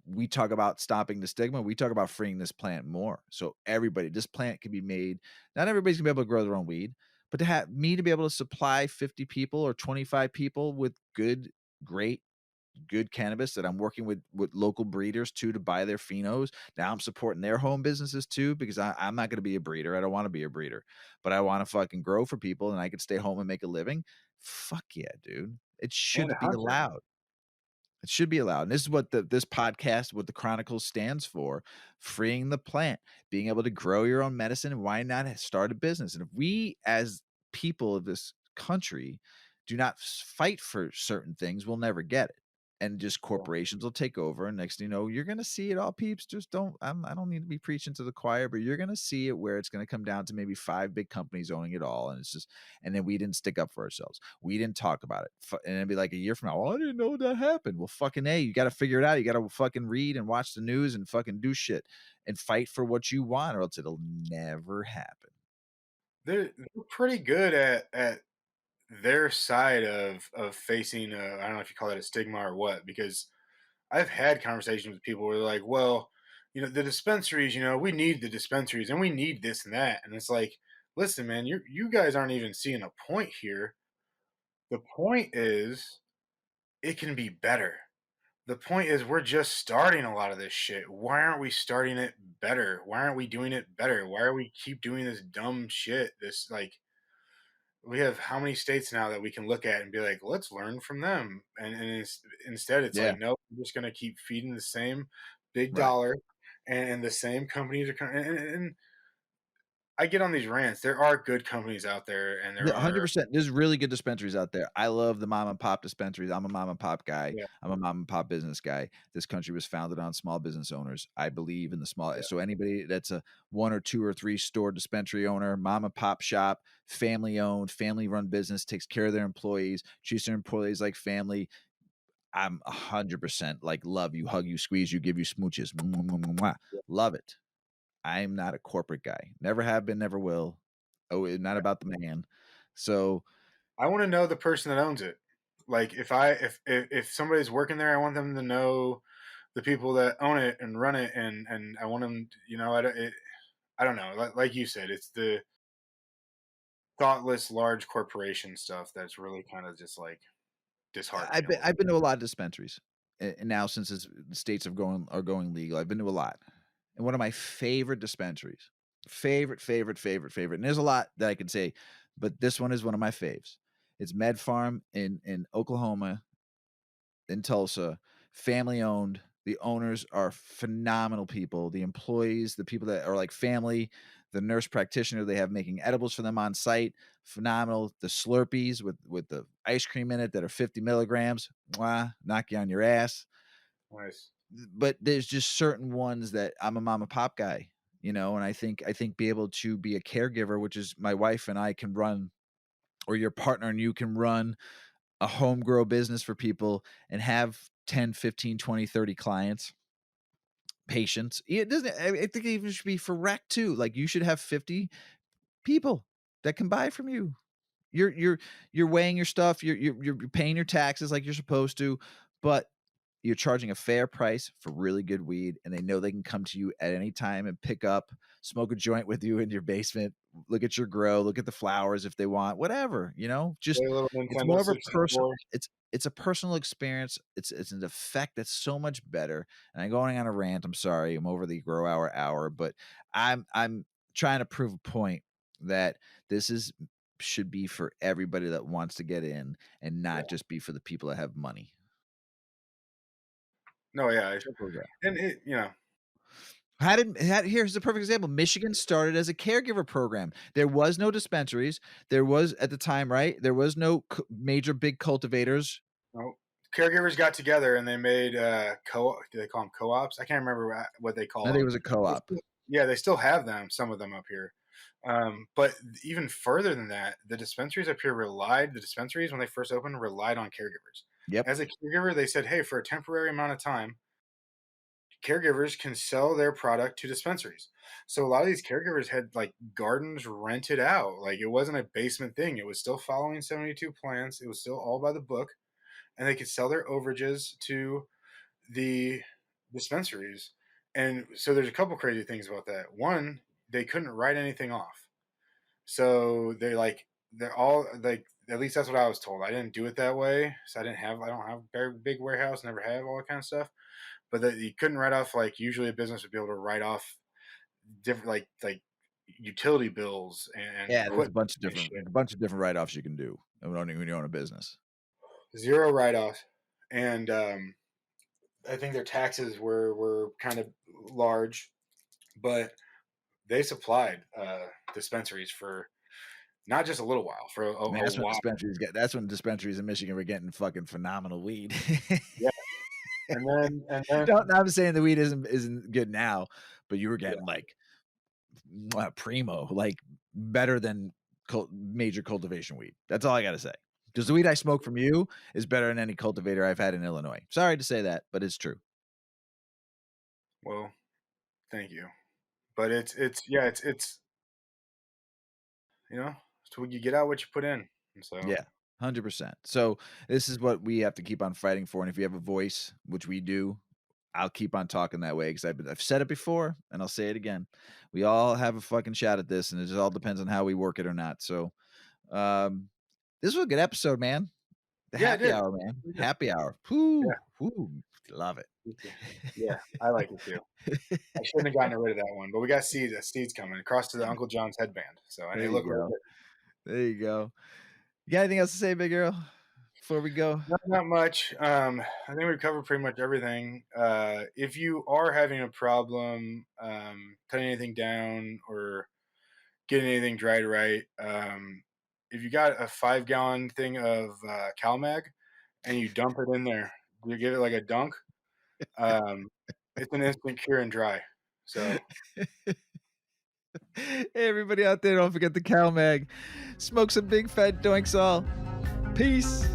we talk about stopping the stigma. We talk about freeing this plant more. So this plant can be made. Not everybody's gonna be able to grow their own weed, but to have me to be able to supply 50 people or 25 people with great good cannabis that I'm working with local breeders too to buy their phenos. Now I'm supporting their home businesses too because I'm not going to be a breeder. I don't want to be a breeder, but I want to fucking grow for people and I can stay home and make a living. Fuck yeah, dude. It And should a be hunter. allowed. It should be allowed. And this is what this podcast, what the Chronicles stands for: freeing the plant, being able to grow your own medicine. And why not start a business? And if we, as people of this country, do not fight for certain things, we'll never get it. And just Yeah. corporations will take over. And next thing you know, you're going to see it all, peeps. Just don't, I don't need to be preaching to the choir, but you're going to see it where it's going to come down to maybe five big companies owning it all. And it's just, and then we didn't stick up for ourselves. We didn't talk about it. And it'd be like a year from now, well, I didn't know that happened. Well, fucking A, you got to figure it out. You got to fucking read and watch the news and fucking do shit and fight for what you want, or else it'll never happen. They're pretty good at their side of facing I don't know if you call it a stigma or what, because I've had conversations with people where they're like, well, the dispensaries, we need the dispensaries and we need this and that. And it's like, listen, man, you guys aren't even seeing a point here. The point is it can be better. The point is we're just starting a lot of this shit. Why aren't we starting it better? Why aren't we doing it better? Why are we keep doing this dumb shit? This like we have how many states now that we can look at and be like, let's learn from them. Instead, it's Yeah. like, no, we're just going to keep feeding the same big Right. dollar, and the same companies are coming. And I get on these rants. There are good companies out there, and there Yeah, are, 100%. There's really good dispensaries out there. I love the mom and pop dispensaries. I'm a mom and pop guy. yeah, I'm a mom and pop business guy. This country was founded on small business owners. I believe in the small. yeah, So anybody that's a one or two or three store dispensary owner, mom and pop shop, family owned, family run business, takes care of their employees, treats their employees like family. I'm 100% like love you, hug you, squeeze you, give you smooches. Mwah, mwah, mwah, mwah. yeah, Love it. I'm not a corporate guy. Never have been, never will. Oh, not yeah. about the man. So I want to know the person that owns it. Like if somebody's working there, I want them to know the people that own it and run it, and I want them, I don't know. Like you said, it's the thoughtless large corporation stuff that's really kind of just like disheartening a little I've been to a lot of dispensaries, and now since the states are going legal, I've been to a lot. And one of my favorite dispensaries, favorite, and there's a lot that I could say, but this one is one of my faves. It's Med Farm in Oklahoma, in Tulsa, family owned. The owners are phenomenal people. The employees, the people that are like family, the nurse practitioner they have making edibles for them on site, phenomenal. The Slurpees with the ice cream in it that are 50 milligrams, mwah, knock you on your ass. bit. Nice. But there's just certain ones that I'm a mom and pop guy, and I think be able to be a caregiver, which is my wife and I can run, or your partner and you can run a home grow business for people and have 10, 15, 20, 30 clients, patients. It doesn't, I think it even should be for rec too. Like you should have 50 people that can buy from you. You're weighing your stuff, you're paying your taxes like you're supposed to, but you're charging a fair price for really good weed, and they know they can come to you at any time and pick up, smoke a joint with you in your basement, look at your grow, look at the flowers if they want, whatever, Play just a little it's Nintendo more of a personal 64. it's a personal experience. It's an effect that's so much better. And I'm going on a rant. I'm sorry. I'm over the grow hour, but I'm trying to prove a point that this is should be for everybody that wants to get in and Yeah. not just be for the people that have money. No, yeah. Simple as that. And Here's a perfect example. Michigan started as a caregiver program. There was no dispensaries. There was at the time, right? There was no major big cultivators. no, caregivers got together and they made do they call them co-ops? I can't remember what they I call think it them. was a co-op. Yeah, they still have them, some of them up here. But even further than that, the dispensaries when they first opened relied on caregivers. Yep. As a caregiver, they said, hey, for a temporary amount of time, caregivers can sell their product to dispensaries. So a lot of these caregivers had like gardens rented out. Like it wasn't a basement thing. It was still following 72 plants. It was still all by the book, and they could sell their overages to the dispensaries. And so there's a couple crazy things about that. One, they couldn't write anything off. So they're all like, at least that's what I was told. I didn't do it that way. So I don't have a very big warehouse, never have all that kind of stuff. But that you couldn't write off, like usually a business would be able to write off different like utility bills and Yeah, there's equipment and shit. a bunch of different write-offs you can do when you own a business. Zero write offs. And I think their taxes were kind of large, but they supplied dispensaries for not just a little while, for Man, a while. that's when dispensaries in Michigan were getting fucking phenomenal weed. Yeah, and then Don't I'm saying the weed isn't good now, but you were yeah, getting like primo, like better than major cultivation weed. That's all I gotta say. Because the weed I smoke from you is better than any cultivator I've had in Illinois. Sorry to say that, but it's true. well, thank you. But it's yeah, it's you know, so you get out what you put in, and so Yeah, 100%. So this is what we have to keep on fighting for. And if you have a voice, which we do, I'll keep on talking that way because I've said it before and I'll say it again. We all have a fucking shot at this, and it just all depends on how we work it or not. So um, this was a good episode, man. The yeah, it happy did. hour, man. It did. Happy hour. Whoo, Yeah, whoo, love it. me too. Yeah, I like it too. I shouldn't have gotten rid of that one, but we got seeds coming across to the Uncle John's headband, so and There they you look really go. good. There you go. You got anything else to say, big girl, before we go? Not much. I think we've covered pretty much everything. If you are having a problem cutting anything down or getting anything dried right, if you got a 5 gallon thing of CalMag and you dump it in there, you give it like a dunk. Um, it's an instant cure and dry. So Hey, everybody out there, don't forget the cow mag. Smoke some big fat doinks all. Peace.